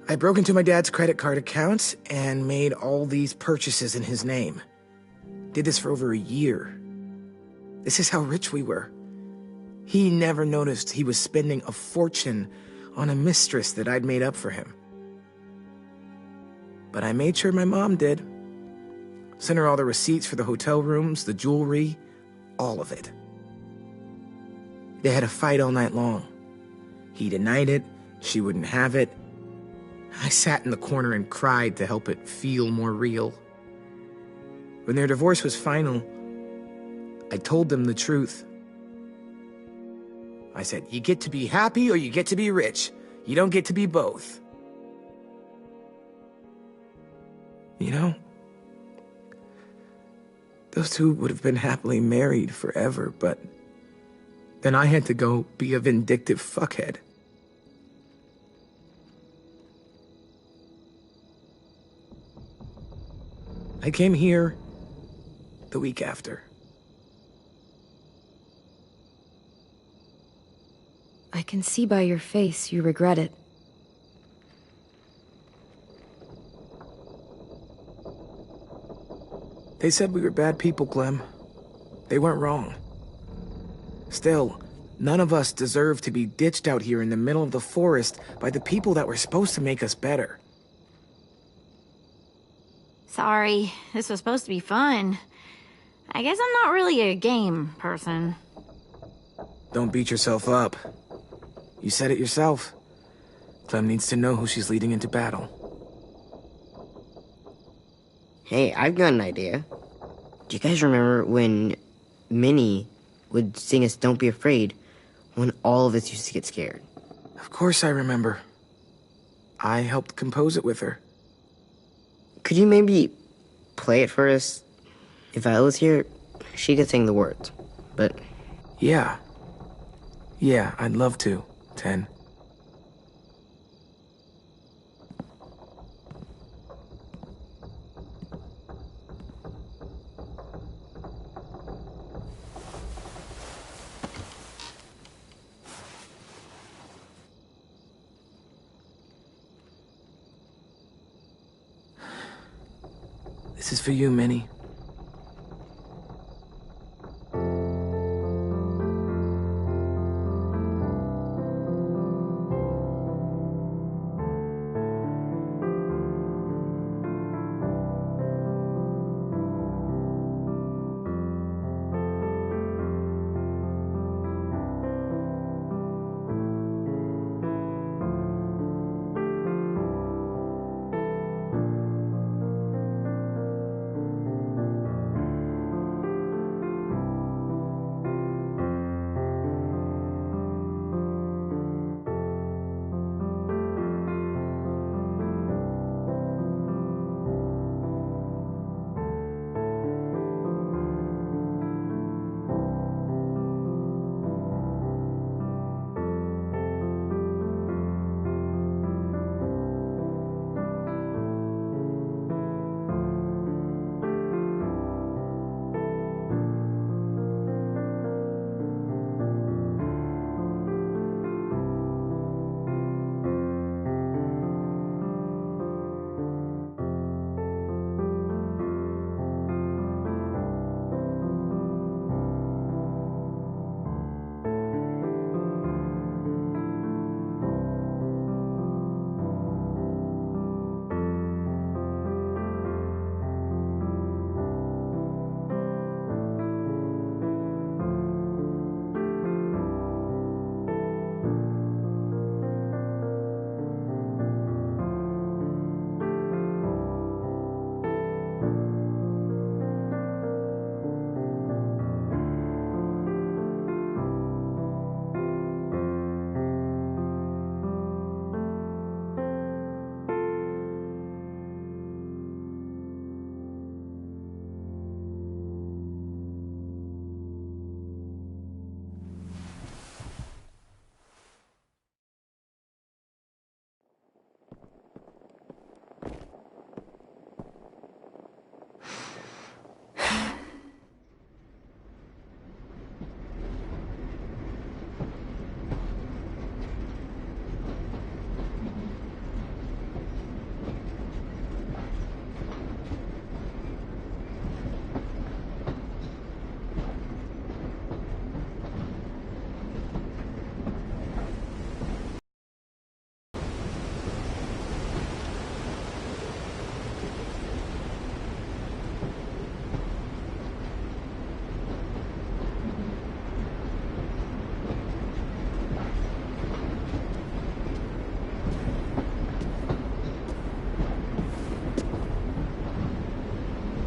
I broke into my dad's credit card accounts and made all these purchases in his name. Did this for over a year. This is how rich we were. He never noticed he was spending a fortune on a mistress that I'd made up for him. But I made sure my mom did. Sent her all the receipts for the hotel rooms, the jewelry, all of it. They had a fight all night long. He denied it, she wouldn't have it. I sat in the corner and cried to help it feel more real. When their divorce was final, I told them the truth. I said, you get to be happy or you get to be rich. You don't get to be both. You know, those two would have been happily married forever, but then I had to go be a vindictive fuckhead. I came here the week after. I can see by your face you regret it. They said we were bad people, Clem. They weren't wrong. Still, none of us deserve to be ditched out here in the middle of the forest by the people that were supposed to make us better. Sorry, this was supposed to be fun. I guess I'm not really a game person. Don't beat yourself up. You said it yourself. Clem needs to know who she's leading into battle. Hey, I've got an idea. Do you guys remember when Minnie would sing us Don't Be Afraid when all of us used to get scared? Of course I remember. I helped compose it with her. Could you maybe play it for us? If I was here, she could sing the words, but... Yeah, I'd love to, Ten. This is for you, Minnie.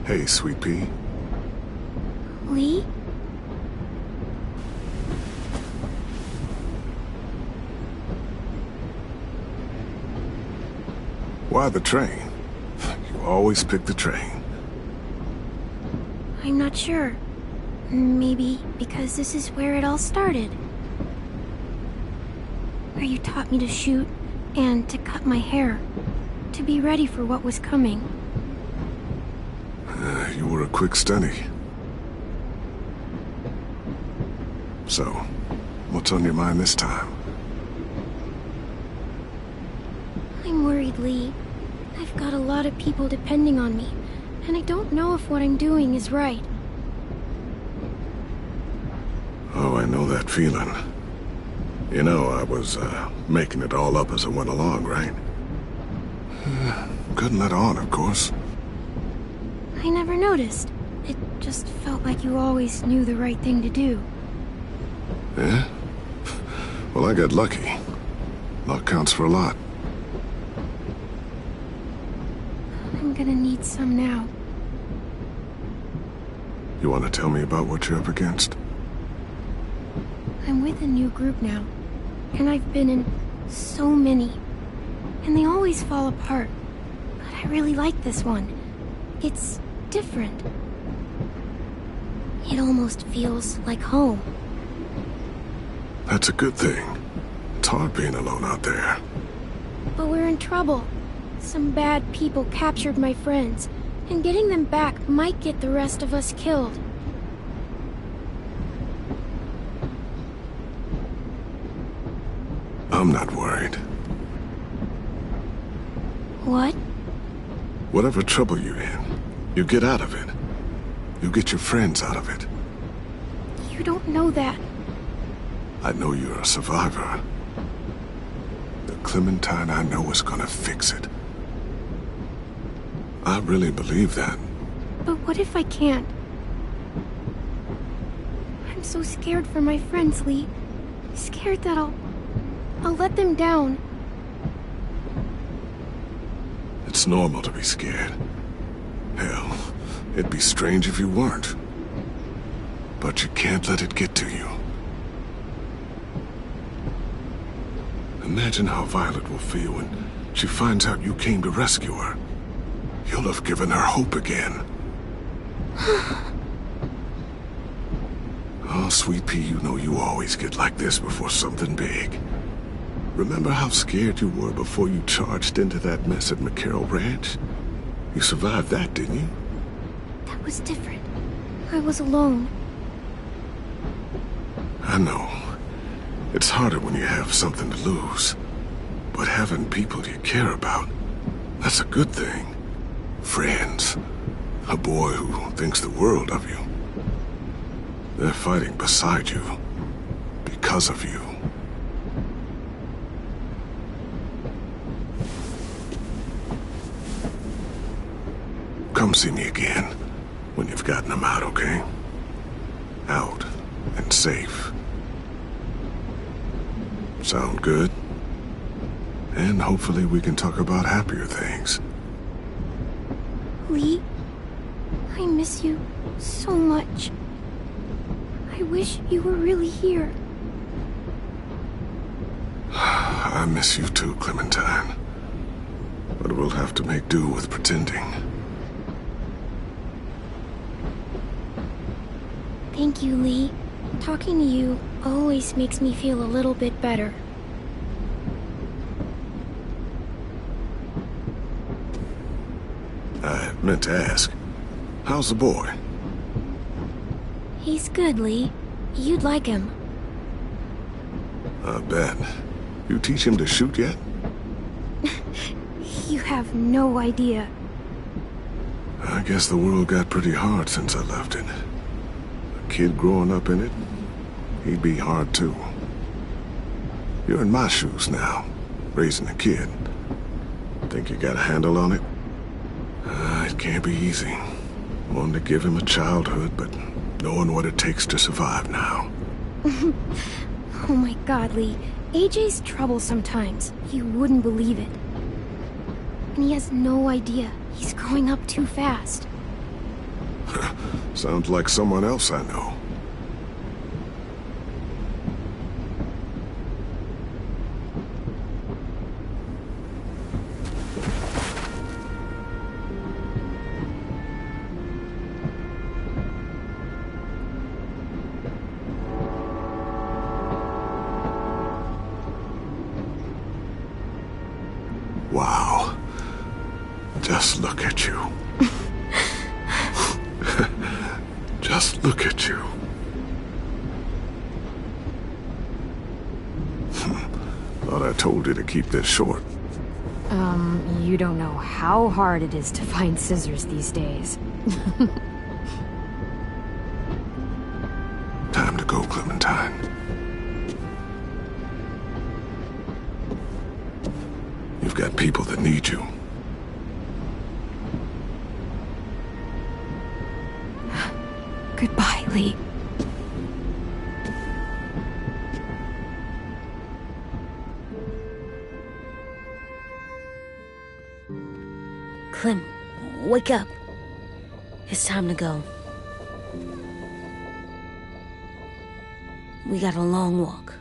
Hey, Sweet Pea. Lee? Why the train? You always pick the train. I'm not sure. Maybe because this is where it all started. Where you taught me to shoot and to cut my hair. To be ready for what was coming. You were a quick study. So, what's on your mind this time? I'm worried, Lee. I've got a lot of people depending on me, and I don't know if what I'm doing is right. Oh, I know that feeling. You know, I was, making it all up as I went along, right? Couldn't let on, of course. I never noticed. It just felt like you always knew the right thing to do. Yeah? Well, I got lucky. Luck counts for a lot. I'm gonna need some now. You want to tell me about what you're up against? I'm with a new group now, and I've been in so many, and they always fall apart. But I really like this one. It's different. It almost feels like home. That's a good thing. It's hard being alone out there. But we're in trouble. Some bad people captured my friends, and getting them back might get the rest of us killed. I'm not worried. What? Whatever trouble you're in, you get out of it. You get your friends out of it. You don't know that. I know you're a survivor. The Clementine I know is gonna fix it. I really believe that. But what if I can't? I'm so scared for my friends, Lee. Scared that I'll let them down. It's normal to be scared. Hell, it'd be strange if you weren't. But you can't let it get to you. Imagine how Violet will feel when she finds out you came to rescue her. You'll have given her hope again. Oh, Sweet Pea, you know you always get like this before something big. Remember how scared you were before you charged into that mess at McCarroll Ranch? You survived that, didn't you? That was different. I was alone. I know. It's harder when you have something to lose. But having people you care about, that's a good thing. Friends. A boy who thinks the world of you. They're fighting beside you. Because of you. Come see me again when you've gotten them out, okay? Out and safe. Sound good? And hopefully we can talk about happier things. Lee, I miss you so much. I wish you were really here. I miss you too, Clementine. But we'll have to make do with pretending. Thank you, Lee. Talking to you always makes me feel a little bit better. I meant to ask, how's the boy? He's good, Lee. You'd like him. I bet. You teach him to shoot yet? You have no idea. I guess the world got pretty hard since I left it. A kid growing up in it, he'd be hard too. You're in my shoes now, raising a kid. Think you got a handle on it? It can't be easy. Wanting to give him a childhood, but knowing what it takes to survive now. Oh my God, Lee. AJ's trouble sometimes. You wouldn't believe it. And he has no idea. He's growing up too fast. Sounds like someone else I know. Wow. Just look at you. Just look at you. Thought I told you to keep this short. You don't know how hard it is to find scissors these days. Time to go, Clementine. You've got people that need you. Goodbye, Lee. Clem, wake up. It's time to go. We got a long walk.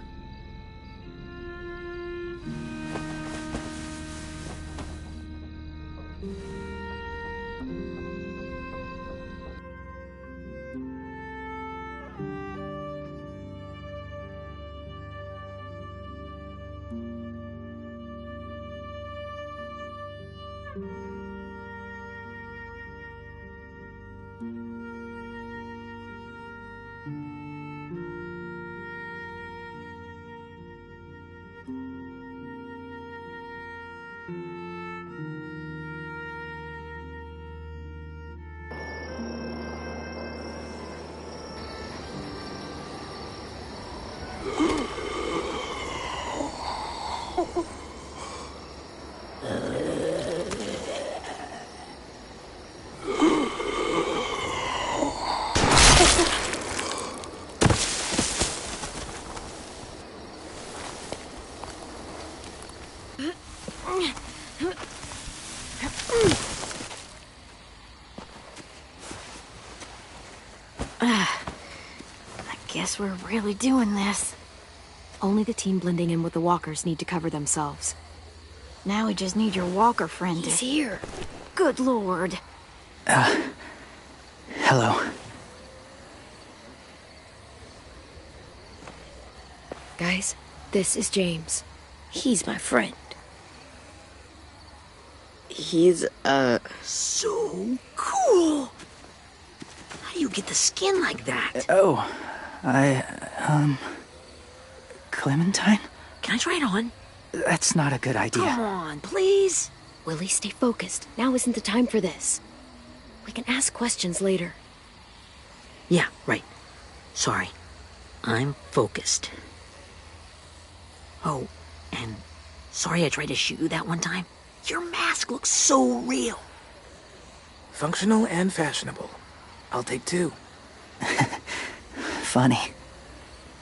Guess we're really doing this. Only the team blending in with the walkers need to cover themselves. Now we just need your walker friend. He's here. Good lord. Hello. Guys, this is James. He's my friend. He's, So cool! How do you get the skin like that? Clementine? Can I try it on? That's not a good idea. Come on, please. Willie, stay focused. Now isn't the time for this. We can ask questions later. Yeah, right. Sorry. I'm focused. Oh, and sorry I tried to shoot you that one time. Your mask looks so real. Functional and fashionable. I'll take two. Funny.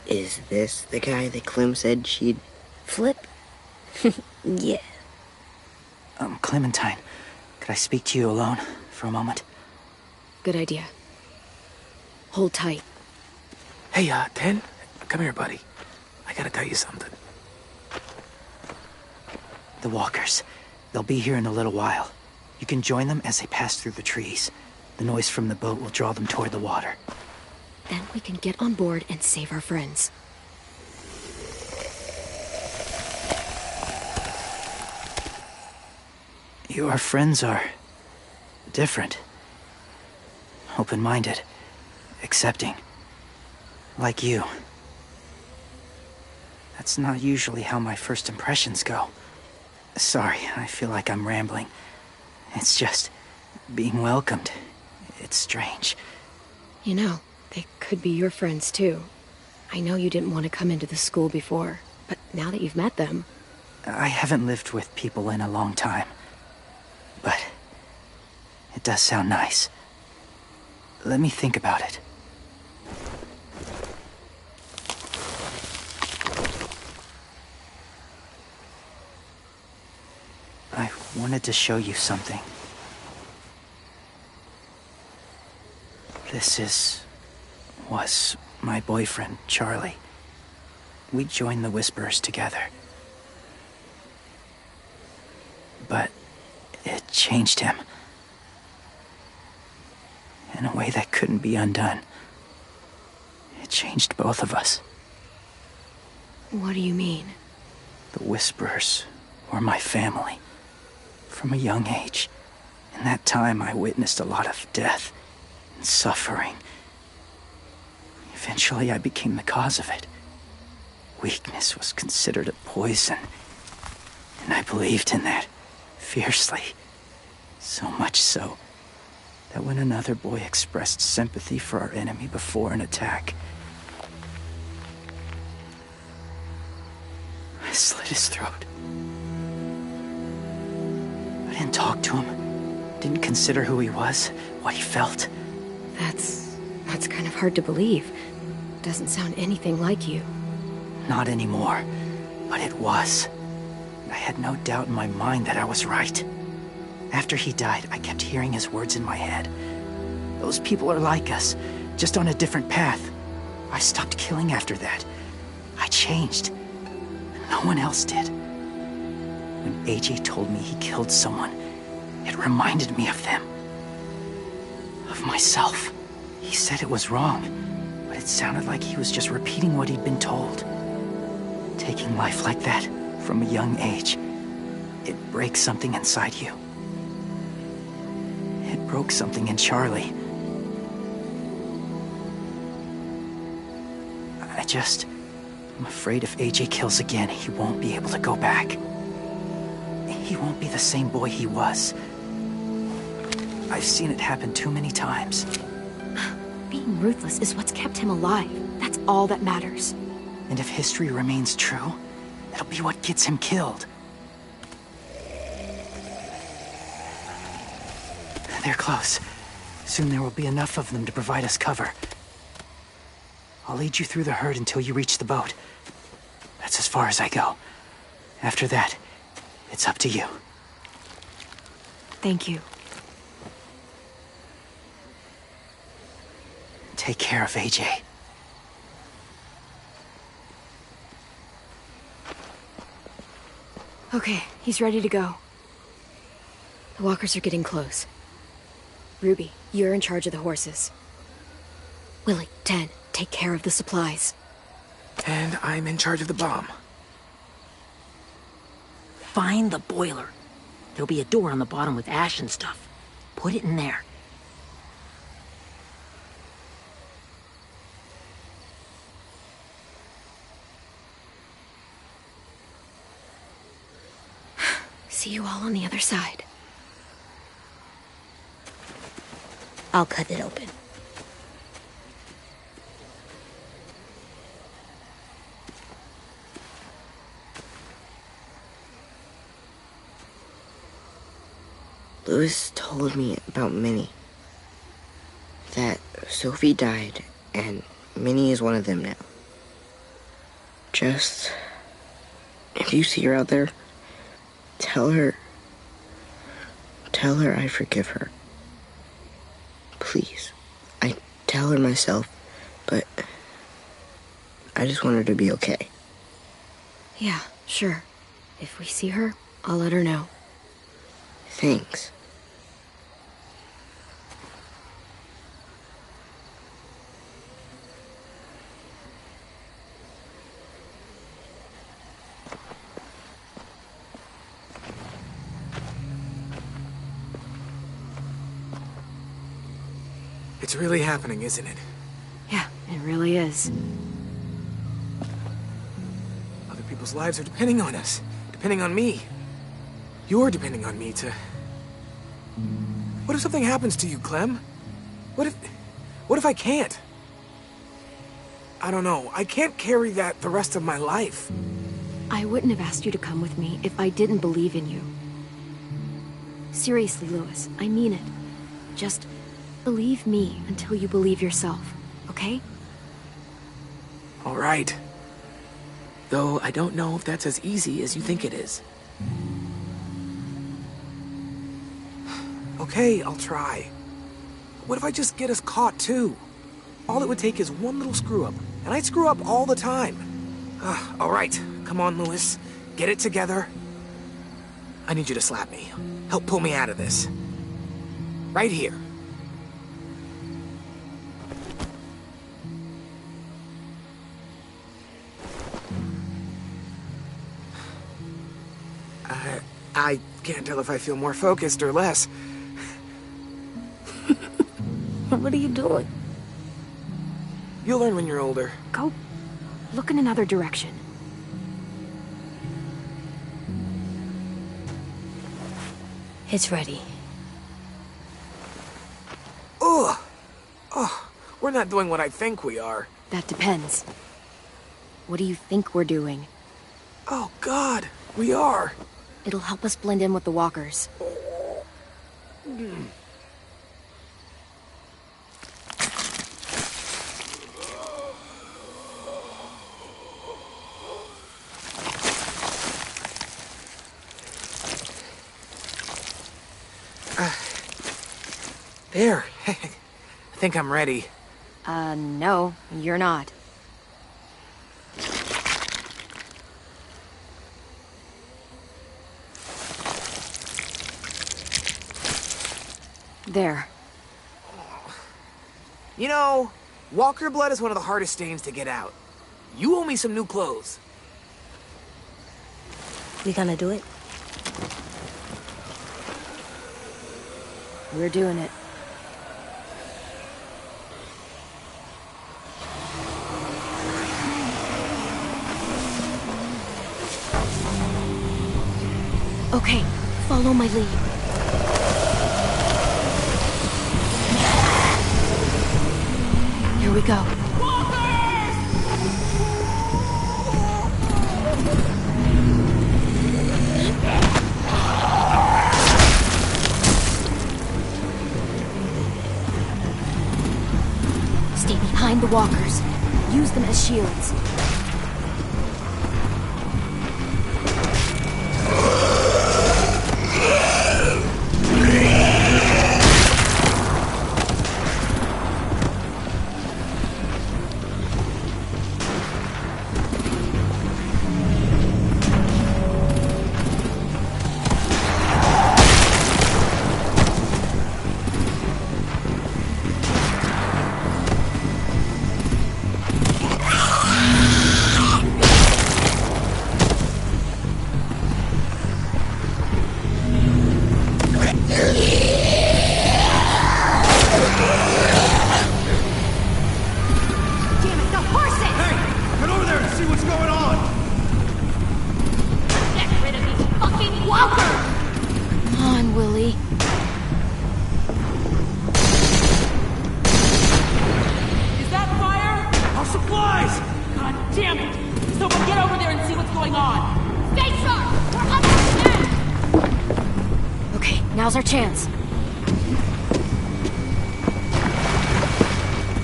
is this the guy that Clem said she'd flip? Yeah. Clementine, could I speak to you alone for a moment? Good idea. Hold tight. Hey, Ten, come here, buddy. I gotta tell you something. The walkers. They'll be here in a little while. You can join them as they pass through the trees. The noise from the boat will draw them toward the water. Then we can get on board and save our friends. Your friends are different. Open-minded. Accepting. Like you. That's not usually how my first impressions go. Sorry, I feel like I'm rambling. It's just being welcomed. It's strange. You know, they could be your friends too. I know you didn't want to come into the school before, but now that you've met them... I haven't lived with people in a long time. But it does sound nice. Let me think about it. I wanted to show you something. was my boyfriend, Charlie. We joined the Whisperers together. But it changed him. In a way that couldn't be undone. It changed both of us. What do you mean? The Whisperers were my family. From a young age. In that time, I witnessed a lot of death and suffering. Eventually, I became the cause of it. Weakness was considered a poison. And I believed in that fiercely. So much so that when another boy expressed sympathy for our enemy before an attack, I slit his throat. I didn't talk to him. Didn't consider who he was, what he felt. That's kind of hard to believe. Doesn't sound anything like you. Not anymore, but it was. I had no doubt in my mind that I was right. After he died, I kept hearing his words in my head. Those people are like us, just on a different path. I stopped killing after that. I changed. No one else did. When AJ told me he killed someone, it reminded me of them. Of myself. He said it was wrong, but it sounded like he was just repeating what he'd been told. Taking life like that, from a young age, it breaks something inside you. It broke something in Charlie. I'm afraid if AJ kills again, he won't be able to go back. He won't be the same boy he was. I've seen it happen too many times. Being ruthless is what's kept him alive. That's all that matters. And if history remains true, it'll be what gets him killed. They're close. Soon there will be enough of them to provide us cover. I'll lead you through the herd until you reach the boat. That's as far as I go. After that, it's up to you. Thank you. Take care of AJ. Okay, he's ready to go. The walkers are getting close. Ruby, you're in charge of the horses. Willie, Ted, take care of the supplies. And I'm in charge of the bomb. Find the boiler. There'll be a door on the bottom with ash and stuff. Put it in there. See you all on the other side. I'll cut it open. Louis told me about Minnie. That Sophie died, and Minnie is one of them now. Just, if you see her out there, tell her I forgive her. Please. I tell her myself, but I just want her to be okay. Yeah, sure. If we see her, I'll let her know. Thanks. It's really happening, isn't it? Yeah, it really is. Other people's lives are depending on us. Depending on me. You're depending on me to... What if something happens to you, Clem? What if I can't? I don't know. I can't carry that the rest of my life. I wouldn't have asked you to come with me if I didn't believe in you. Seriously, Louis, I mean it. Just believe me until you believe yourself, okay? All right. Though I don't know if that's as easy as you think it is. Okay, I'll try. What if I just get us caught too? All it would take is one little screw-up, and I'd screw up all the time. All right, come on, Lewis. Get it together. I need you to slap me. Help pull me out of this. Right here. I can't tell if I feel more focused or less. What are you doing? You'll learn when you're older. Go look in another direction. It's ready. Ugh! Oh, we're not doing what I think we are. That depends. What do you think we're doing? Oh, God, we are. It'll help us blend in with the walkers. There. I think I'm ready. No, you're not. There. You know, walker blood is one of the hardest stains to get out. You owe me some new clothes. We gonna do it? We're doing it. Okay, follow my lead. Here we go. Stay behind the walkers. Use them as shields. Now's our chance.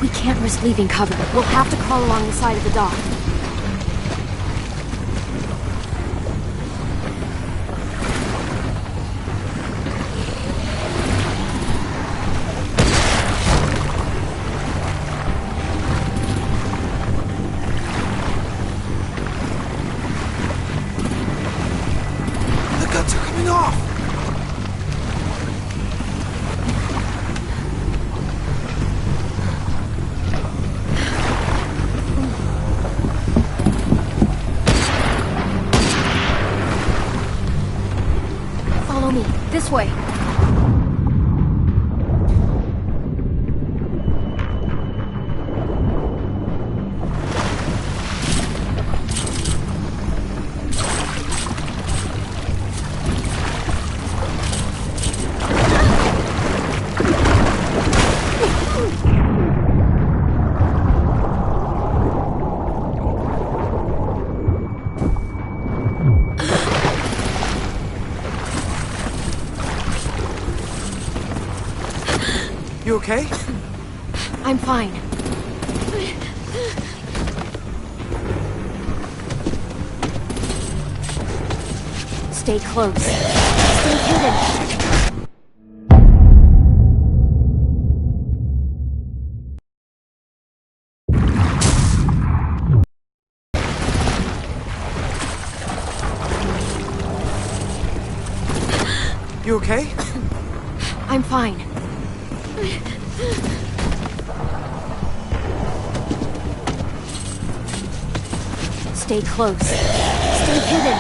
We can't risk leaving cover. We'll have to crawl along the side of the dock. The guts are coming off! This way. You okay? I'm fine. Stay close. Stay hidden. You okay? I'm fine. Stay close. Stay hidden.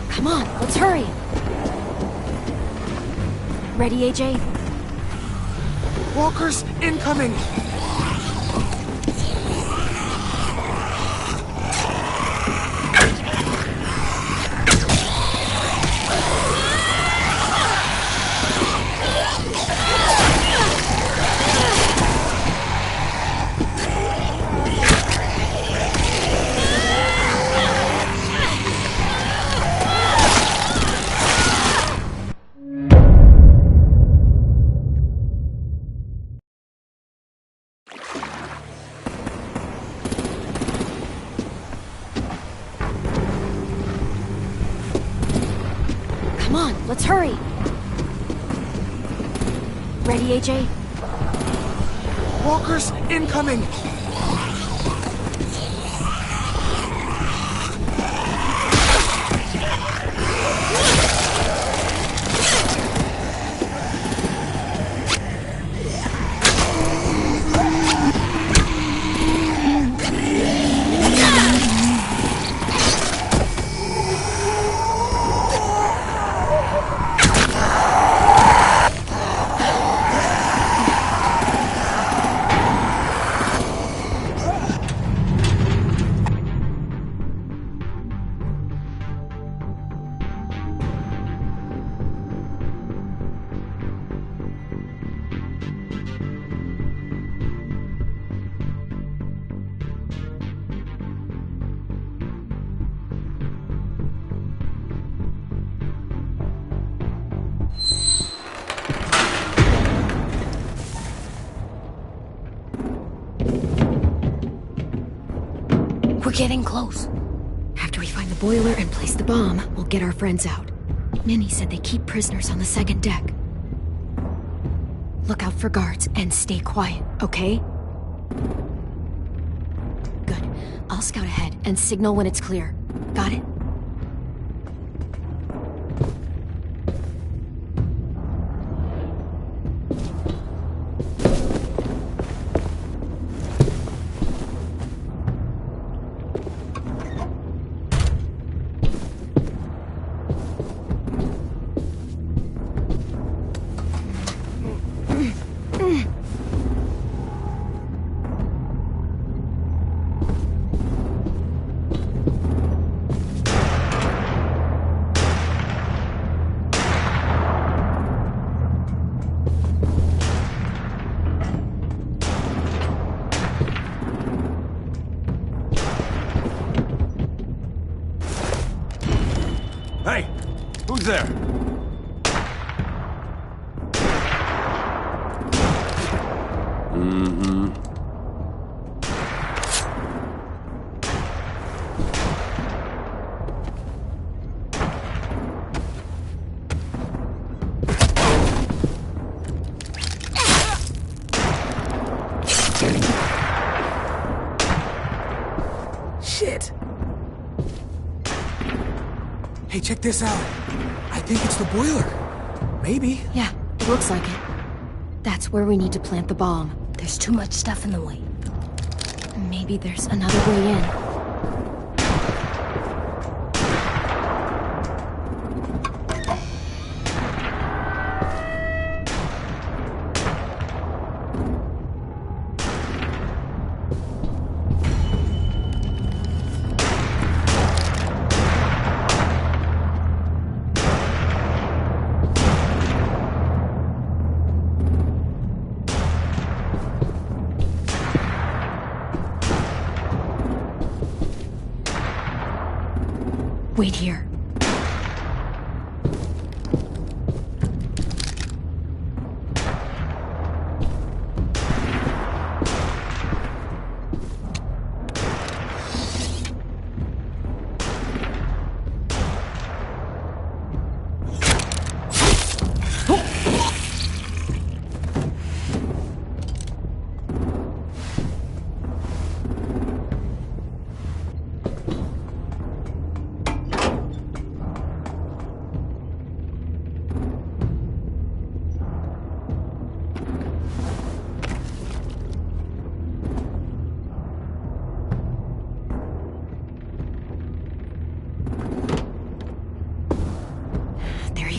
Come on, let's hurry. Ready, AJ? Walkers incoming! Come on, let's hurry. Ready, AJ? Walkers incoming! We're getting close. After we find the boiler and place the bomb, we'll get our friends out. Minnie said they keep prisoners on the second deck. Look out for guards and stay quiet, okay? Good. I'll scout ahead and signal when it's clear. Got it? Hey, who's there? Mm-hmm. Shit! Hey, check this out. I think it's the boiler. Maybe. Yeah, it looks like it. That's where we need to plant the bomb. There's too much stuff in the way. Maybe there's another way in. Wait here.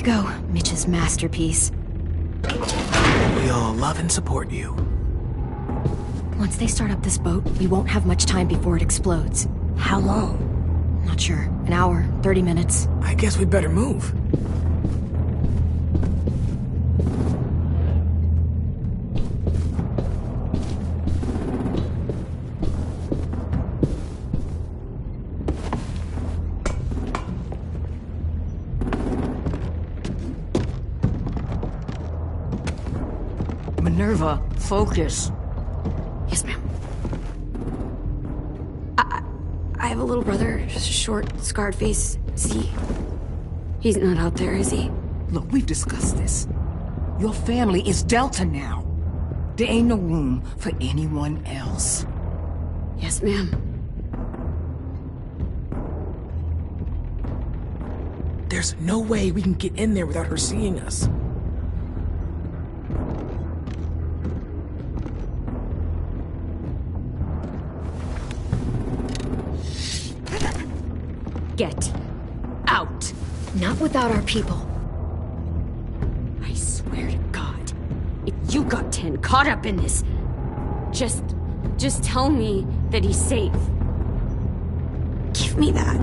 go, Mitch's masterpiece. We all love and support you. Once they start up this boat, we won't have much time before it explodes. How long? Not sure. An hour, 30 minutes. I guess we'd better move. Minerva, focus. Yes, ma'am. I have a little brother, short, scarred face. He's not out there, is he? Look, we've discussed this. Your family is Delta now. There ain't no room for anyone else. Yes, ma'am. There's no way we can get in there without her seeing us. Get out. Not without our people. I swear to God, if you got 10 caught up in this, just tell me that he's safe. Give me that.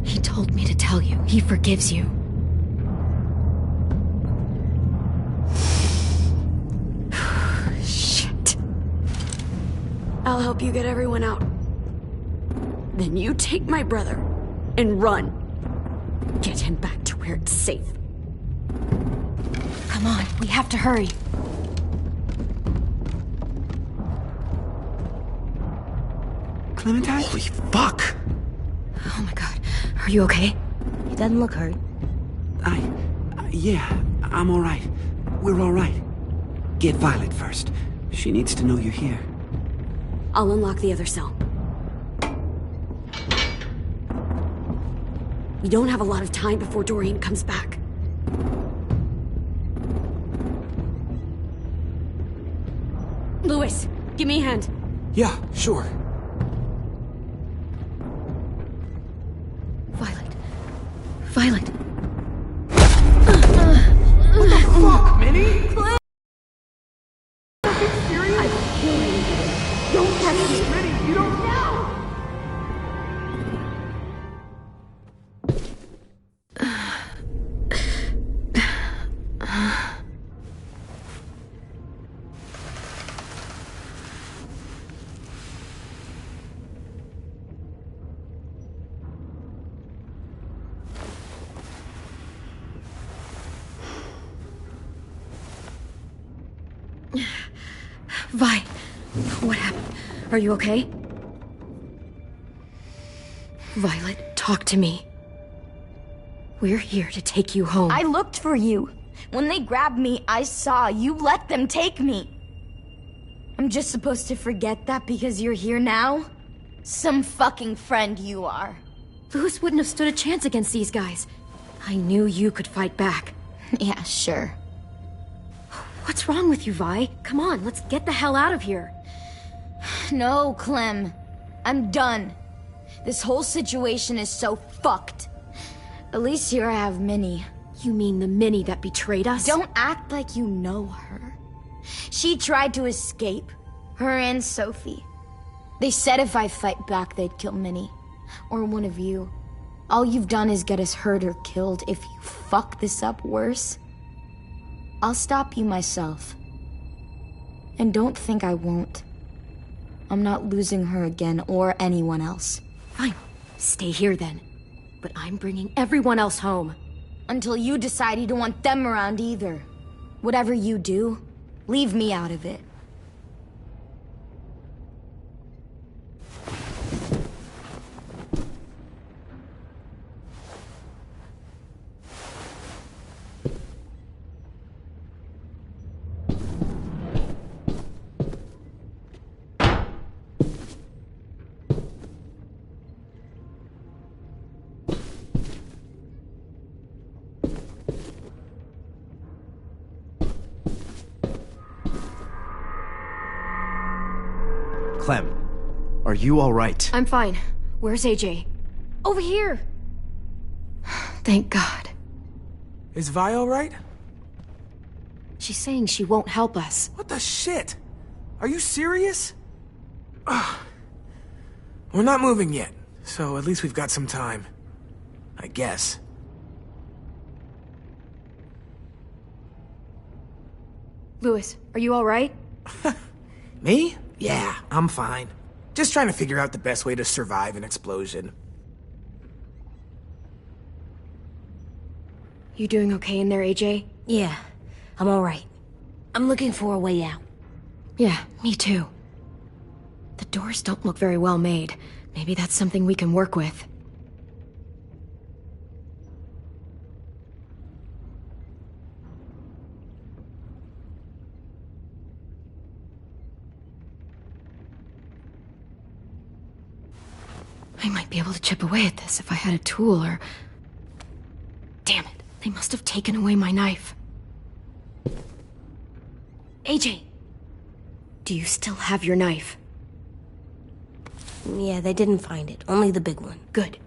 He told me to tell you. He forgives you. Shit. I'll help you get everyone out. Then you take my brother and run. Get him back to where it's safe. Come on, we have to hurry. Clementine? Holy fuck! Oh my god. Are you okay? He doesn't look hurt. Yeah, I'm alright. We're alright. Get Violet first. She needs to know you're here. I'll unlock the other cell. We don't have a lot of time before Dorian comes back. Lewis, give me a hand. Yeah, sure. Violet. What the fuck, Minnie? Don't touch me. Minnie, you don't know! Vi, what happened? Are you okay? Violet, talk to me. We're here to take you home. I looked for you. When they grabbed me, I saw you let them take me. I'm just supposed to forget that because you're here now? Some fucking friend you are. Lewis wouldn't have stood a chance against these guys. I knew you could fight back. Yeah, sure. What's wrong with you, Vi? Come on, let's get the hell out of here. No, Clem. I'm done. This whole situation is so fucked. At least here I have Minnie. You mean the Minnie that betrayed us? Don't act like you know her. She tried to escape. Her and Sophie. They said if I fight back, they'd kill Minnie. Or one of you. All you've done is get us hurt or killed. If you fuck this up worse, I'll stop you myself. And don't think I won't. I'm not losing her again or anyone else. Fine. Stay here then. But I'm bringing everyone else home. Until you decide you don't want them around either. Whatever you do, leave me out of it. Clem, are you all right? I'm fine. Where's AJ? Over here. Thank God. Is Vi alright? She's saying she won't help us. What the shit? Are you serious? Ugh. We're not moving yet, so at least we've got some time. I guess. Louis, are you alright? Me? Yeah, I'm fine. Just trying to figure out the best way to survive an explosion. You doing okay in there, AJ? Yeah, I'm alright. I'm looking for a way out. Yeah, me too. The doors don't look very well made. Maybe that's something we can work with. I might be able to chip away at this if I had a tool or... Damn it, they must have taken away my knife. AJ! Do you still have your knife? Yeah, they didn't find it. Only the big one. Good.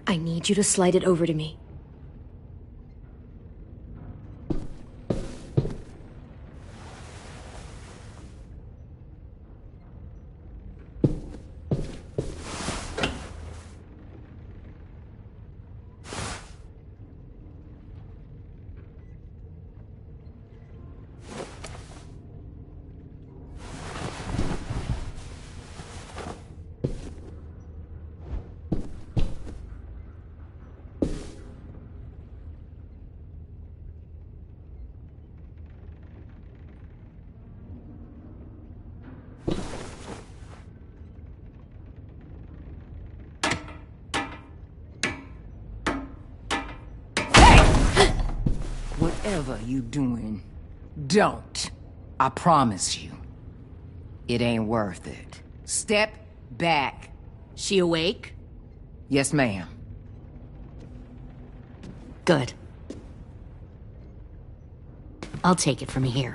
I need you to slide it over to me. Whatever you doing, don't. I promise you. It ain't worth it. Step back. She awake? Yes, ma'am. Good. I'll take it from here.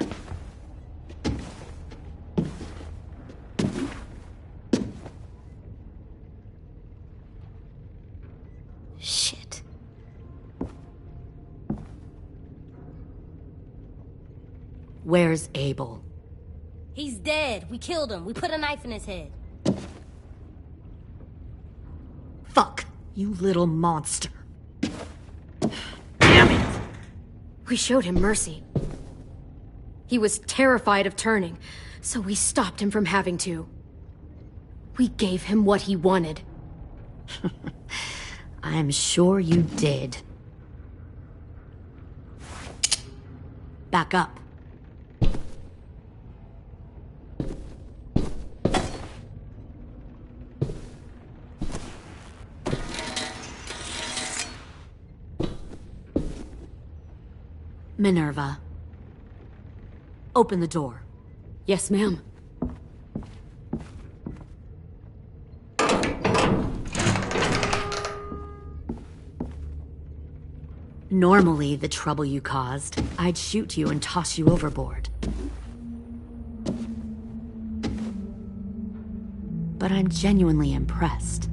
Shit. Where's Abel? He's dead. We killed him. We put a knife in his head. Fuck, you little monster. Damn it! We showed him mercy. He was terrified of turning, so we stopped him from having to. We gave him what he wanted. I'm sure you did. Back up. Minerva. Open the door. Yes, ma'am. Normally, the trouble you caused, I'd shoot you and toss you overboard. But I'm genuinely impressed.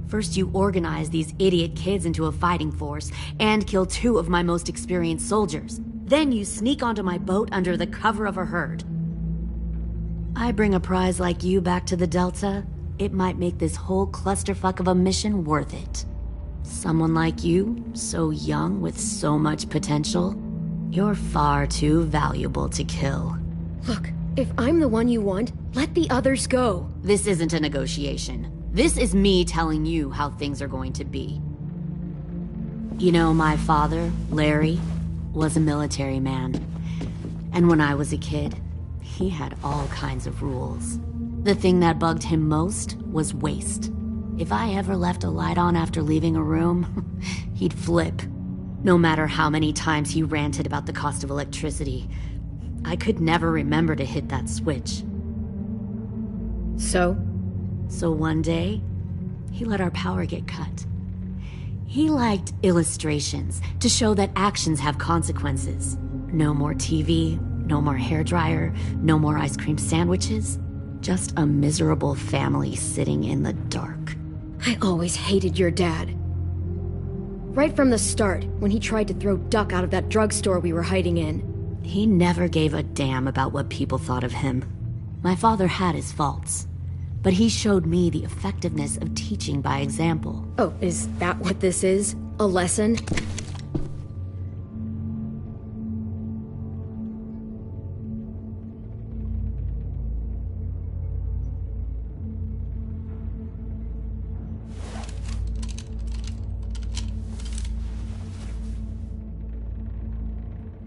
First, you organize these idiot kids into a fighting force and kill 2 of my most experienced soldiers. Then you sneak onto my boat under the cover of a herd. I bring a prize like you back to the Delta, it might make this whole clusterfuck of a mission worth it. Someone like you, so young with so much potential, you're far too valuable to kill. Look, if I'm the one you want, let the others go. This isn't a negotiation. This is me telling you how things are going to be. You know, my father, Larry, was a military man. And when I was a kid, he had all kinds of rules. The thing that bugged him most was waste. If I ever left a light on after leaving a room, he'd flip. No matter how many times he ranted about the cost of electricity, I could never remember to hit that switch. So one day, he let our power get cut. He liked illustrations to show that actions have consequences. No more TV, no more hairdryer, no more ice cream sandwiches. Just a miserable family sitting in the dark. I always hated your dad. Right from the start, when he tried to throw Duck out of that drugstore we were hiding in. He never gave a damn about what people thought of him. My father had his faults, but he showed me the effectiveness of teaching by example. Oh, is that what this is? A lesson?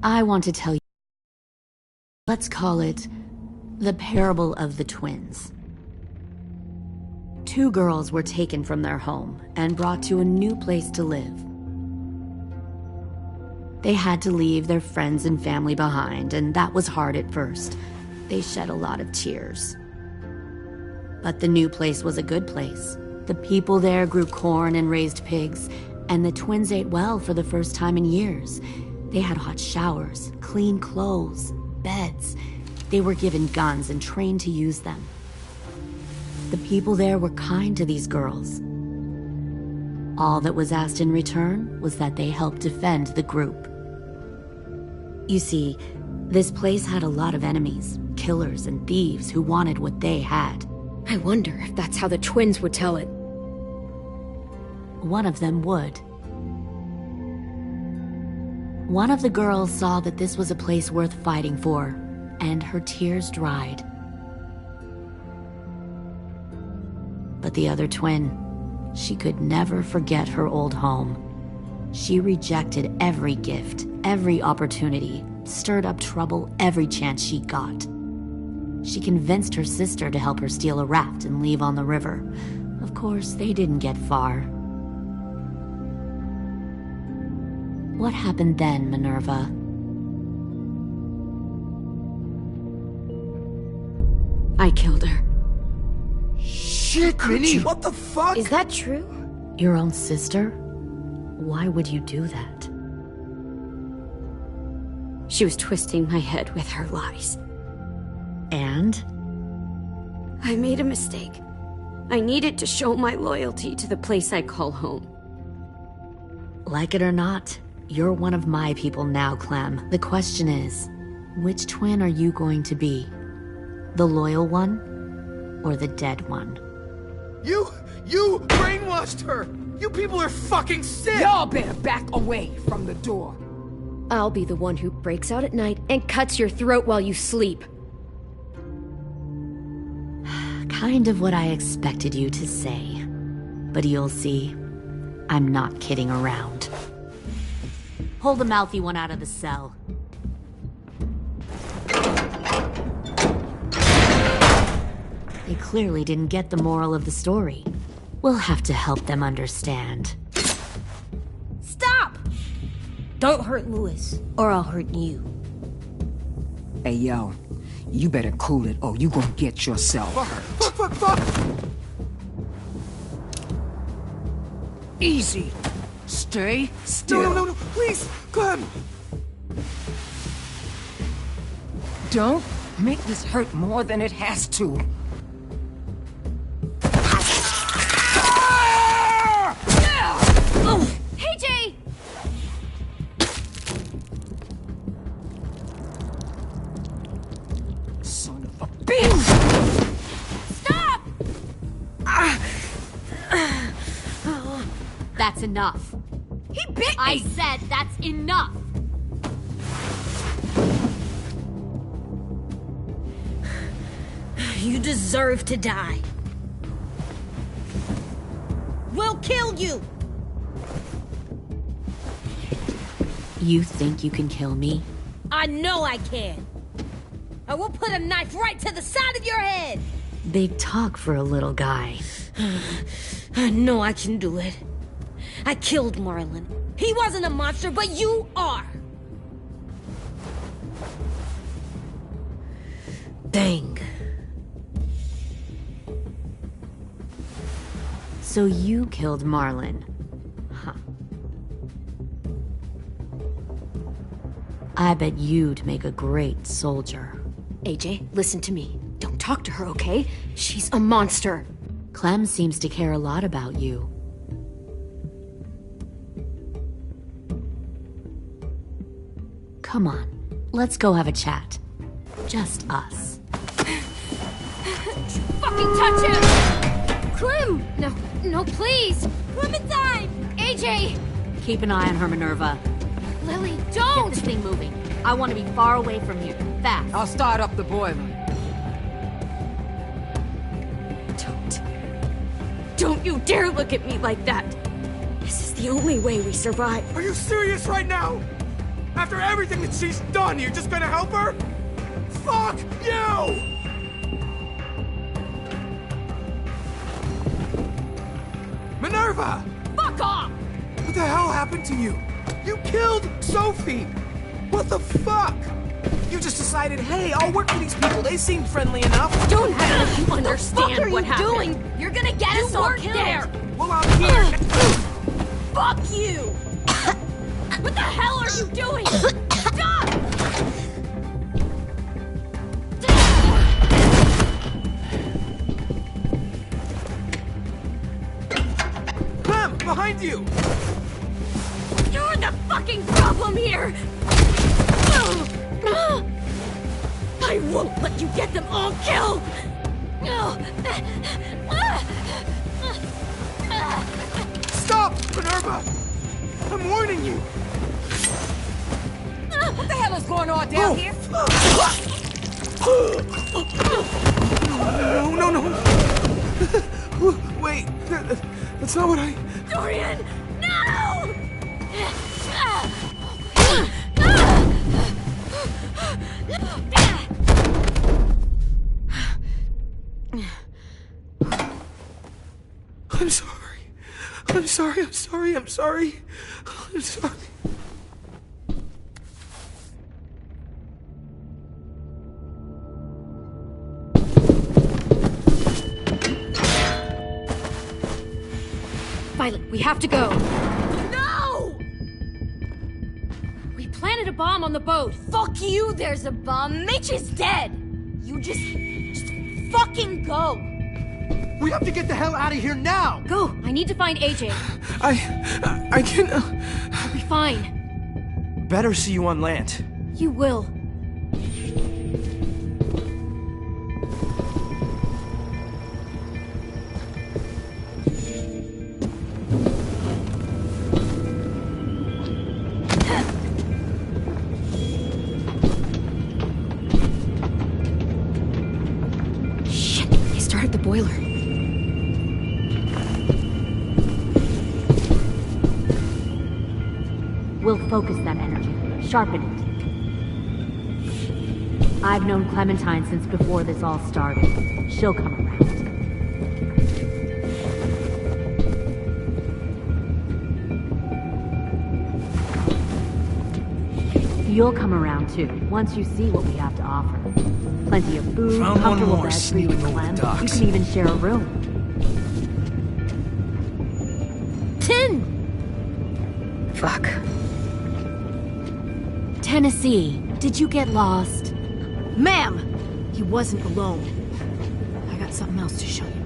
I want to tell you, let's call it the parable of the twins. Two girls were taken from their home and brought to a new place to live. They had to leave their friends and family behind, and that was hard at first. They shed a lot of tears. But the new place was a good place. The people there grew corn and raised pigs, and the twins ate well for the first time in years. They had hot showers, clean clothes, beds. They were given guns and trained to use them. The people there were kind to these girls. All that was asked in return was that they help defend the group. You see, this place had a lot of enemies, killers and thieves who wanted what they had. I wonder if that's how the twins would tell it. One of them would. One of the girls saw that this was a place worth fighting for, and her tears dried. But the other twin, she could never forget her old home. She rejected every gift, every opportunity, stirred up trouble every chance she got. She convinced her sister to help her steal a raft and leave on the river. Of course, they didn't get far. What happened then, Minerva? I killed her. Shit, Minnie, what the fuck? Is that true? Your own sister? Why would you do that? She was twisting my head with her lies. And? I made a mistake. I needed to show my loyalty to the place I call home. Like it or not, you're one of my people now, Clem. The question is, which twin are you going to be? The loyal one, or the dead one? You brainwashed her! You people are fucking sick! Y'all better back away from the door. I'll be the one who breaks out at night and cuts your throat while you sleep. Kind of what I expected you to say. But you'll see, I'm not kidding around. Pull the mouthy one out of the cell. They clearly didn't get the moral of the story. We'll have to help them understand. Stop! Don't hurt Louis, or I'll hurt you. Hey, yo. You better cool it, or you gonna get yourself hurt. Fuck! Easy. Stay still. No, please, Clem! Don't make this hurt more than it has to. Oh, hey, Jay! Son of a bitch! Stop! That's enough. He bit me! I said that's enough! You deserve to die. We'll kill you! You think you can kill me? I know I can. I will put a knife right to the side of your head! Big talk for a little guy. I know I can do it. I killed Marlon. He wasn't a monster, but you are! Dang. So you killed Marlon. Huh. I bet you'd make a great soldier. AJ, listen to me. Don't talk to her, okay? She's a monster. Clem seems to care a lot about you. Come on, let's go have a chat. Just us. Fucking touch him! Clem! No, please! Clementine! AJ! Keep an eye on her, Minerva. Lily, don't! Get this thing moving. I want to be far away from here. Fast. I'll start up the boiler. Don't you dare look at me like that! This is the only way we survive. Are you serious right now? After everything that she's done, you're just gonna help her? Fuck you! Minerva! Fuck off! What the hell happened to you? You killed Sophie! What the fuck? You just decided, hey, I'll work for these people. They seem friendly enough. Don't have you understand what happened. Doing? You're gonna get us all killed. There. Well, I'm here. Fuck you! What the hell are you doing? Stop! Clem, behind you! You're the fucking problem here! I won't let you get them all killed! Stop, Minerva! I'm warning you! What the hell is going on down here? No. Wait, that's not what I... Dorian, no! I'm sorry. Violet, we have to go. No! We planted a bomb on the boat. Fuck you, there's a bomb. Mitch is dead. You just fucking go. We have to get the hell out of here now! Go! I need to find AJ. I can't... I'll be fine. Better see you on land. You will. Shit, they started the boiler. We'll focus that energy, sharpen it. I've known Clementine since before this all started. She'll come around. You'll come around too, once you see what we have to offer. Plenty of food, Found comfortable one more beds for you to sneaking over cleanse. the docks. You can even share a room. 10! Fuck. Tennessee, did you get lost? Ma'am! He wasn't alone. I got something else to show you.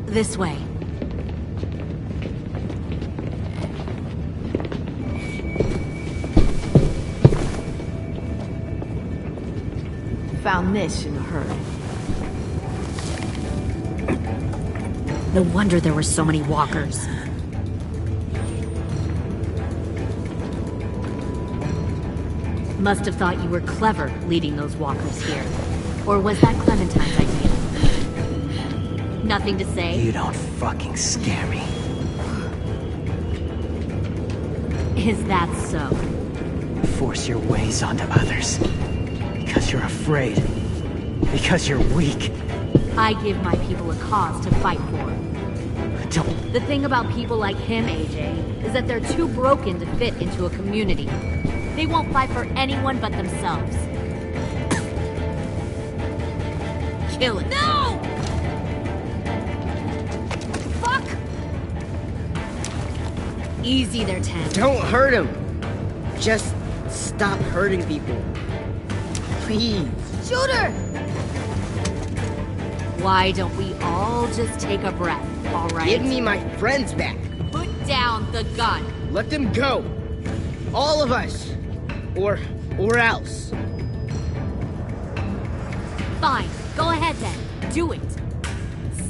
This way. Found this in a hurry. No wonder there were so many walkers. Must have thought you were clever leading those walkers here. Or was that Clementine's idea? Nothing to say? You don't fucking scare me. Is that so? Force your ways onto others. Because you're afraid. Because you're weak. I give my people a cause to fight for. Don't... The thing about people like him, AJ, is that they're too broken to fit into a community. They won't fight for anyone but themselves. Kill it. No! Fuck! Easy there, 10. Don't hurt him. Just stop hurting people. Please. Shoot her! Why don't we all just take a breath, all right? Give me my friends back. Put down the gun. Let them go. All of us. Or else. Fine, go ahead then. Do it.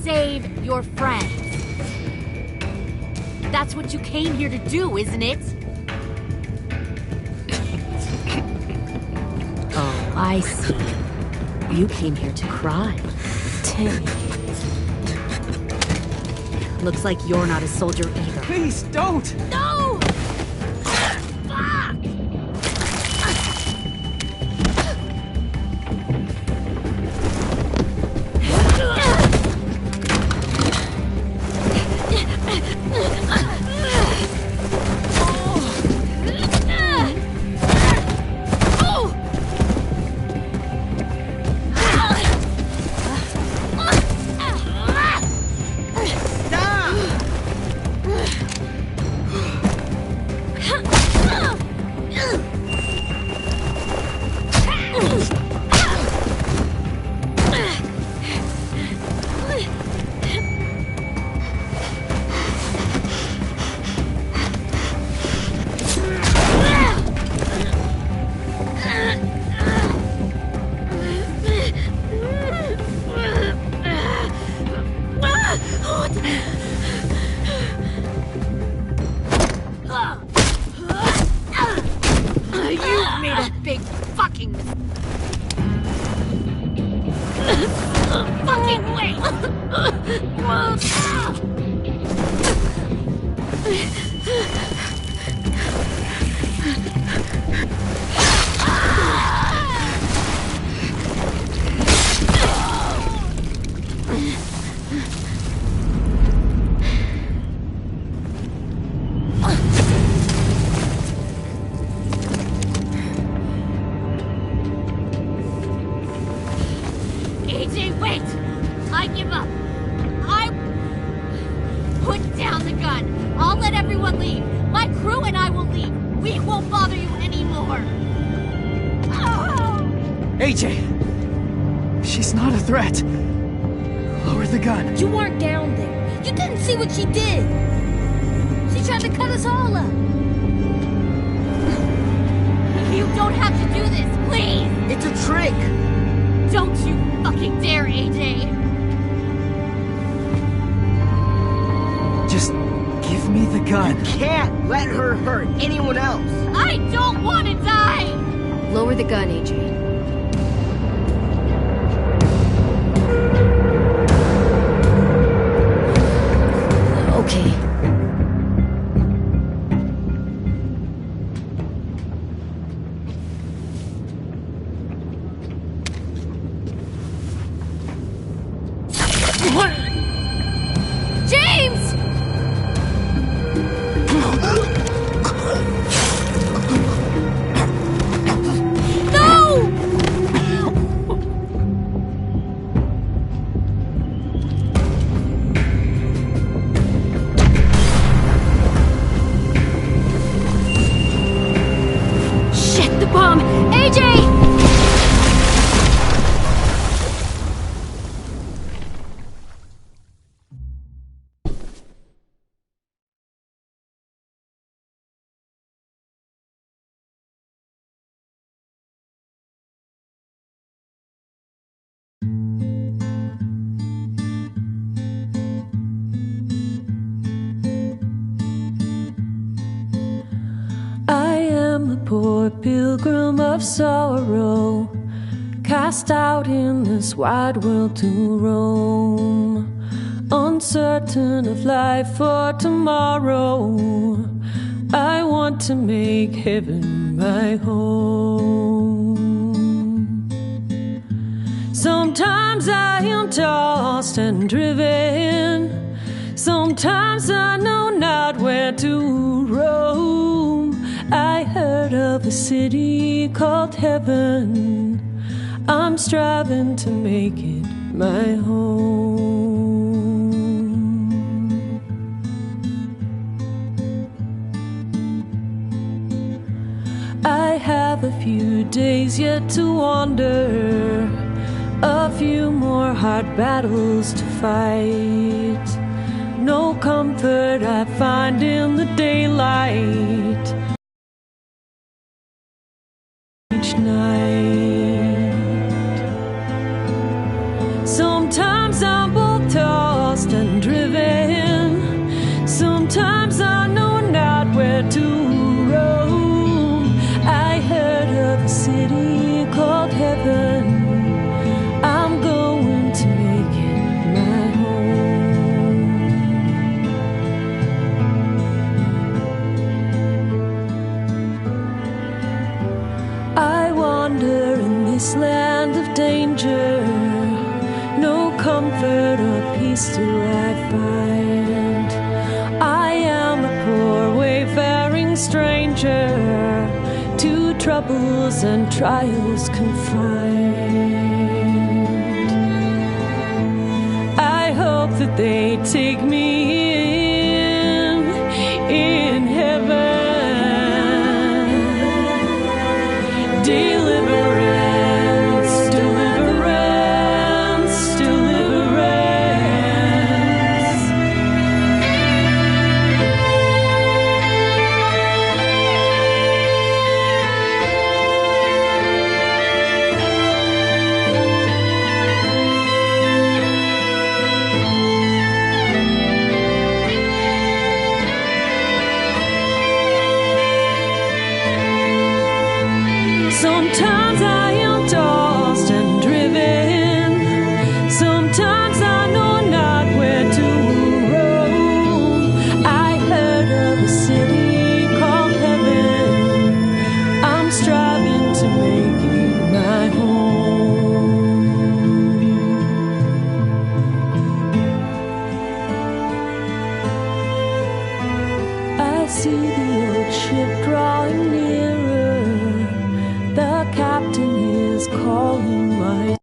Save your friends. That's what you came here to do, isn't it? Oh, I see. You came here to cry. Tim. Looks like you're not a soldier either. Please, don't! No! You've made a big fucking fucking way. AJ, wait! I give up. I put down the gun. I'll let everyone leave. My crew and I will leave. We won't bother you anymore. AJ! She's not a threat. Lower the gun. You weren't down there. You didn't see what she did. She tried to cut us all up. You don't have to do this, please! It's a trick! Don't you fucking dare, AJ! Just give me the gun. Can't let her hurt anyone else! I don't want to die! Lower the gun, AJ. Okay. James! No! Shit, the bomb! AJ! I am a poor pilgrim of sorrow, cast out in this wide world to roam, uncertain of life for tomorrow. I want to make heaven my home. Sometimes I am tossed and driven, sometimes I know not where to roam. I heard of a city called heaven, I'm striving to make it my home. I have a few days yet to wander, a few more hard battles to fight. No comfort I find in the daylight. wasteland of danger. No comfort or peace do I find. I am a poor wayfaring stranger, to troubles and trials confined. I hope that they take me in heaven. Deliverance, deliverance, deliverance. Sometimes I am tossed and driven. Sometimes I know not where to roam. I heard of a city called heaven. I'm striving to make it my home. I see the old ship drawing nearer. The captain is calling my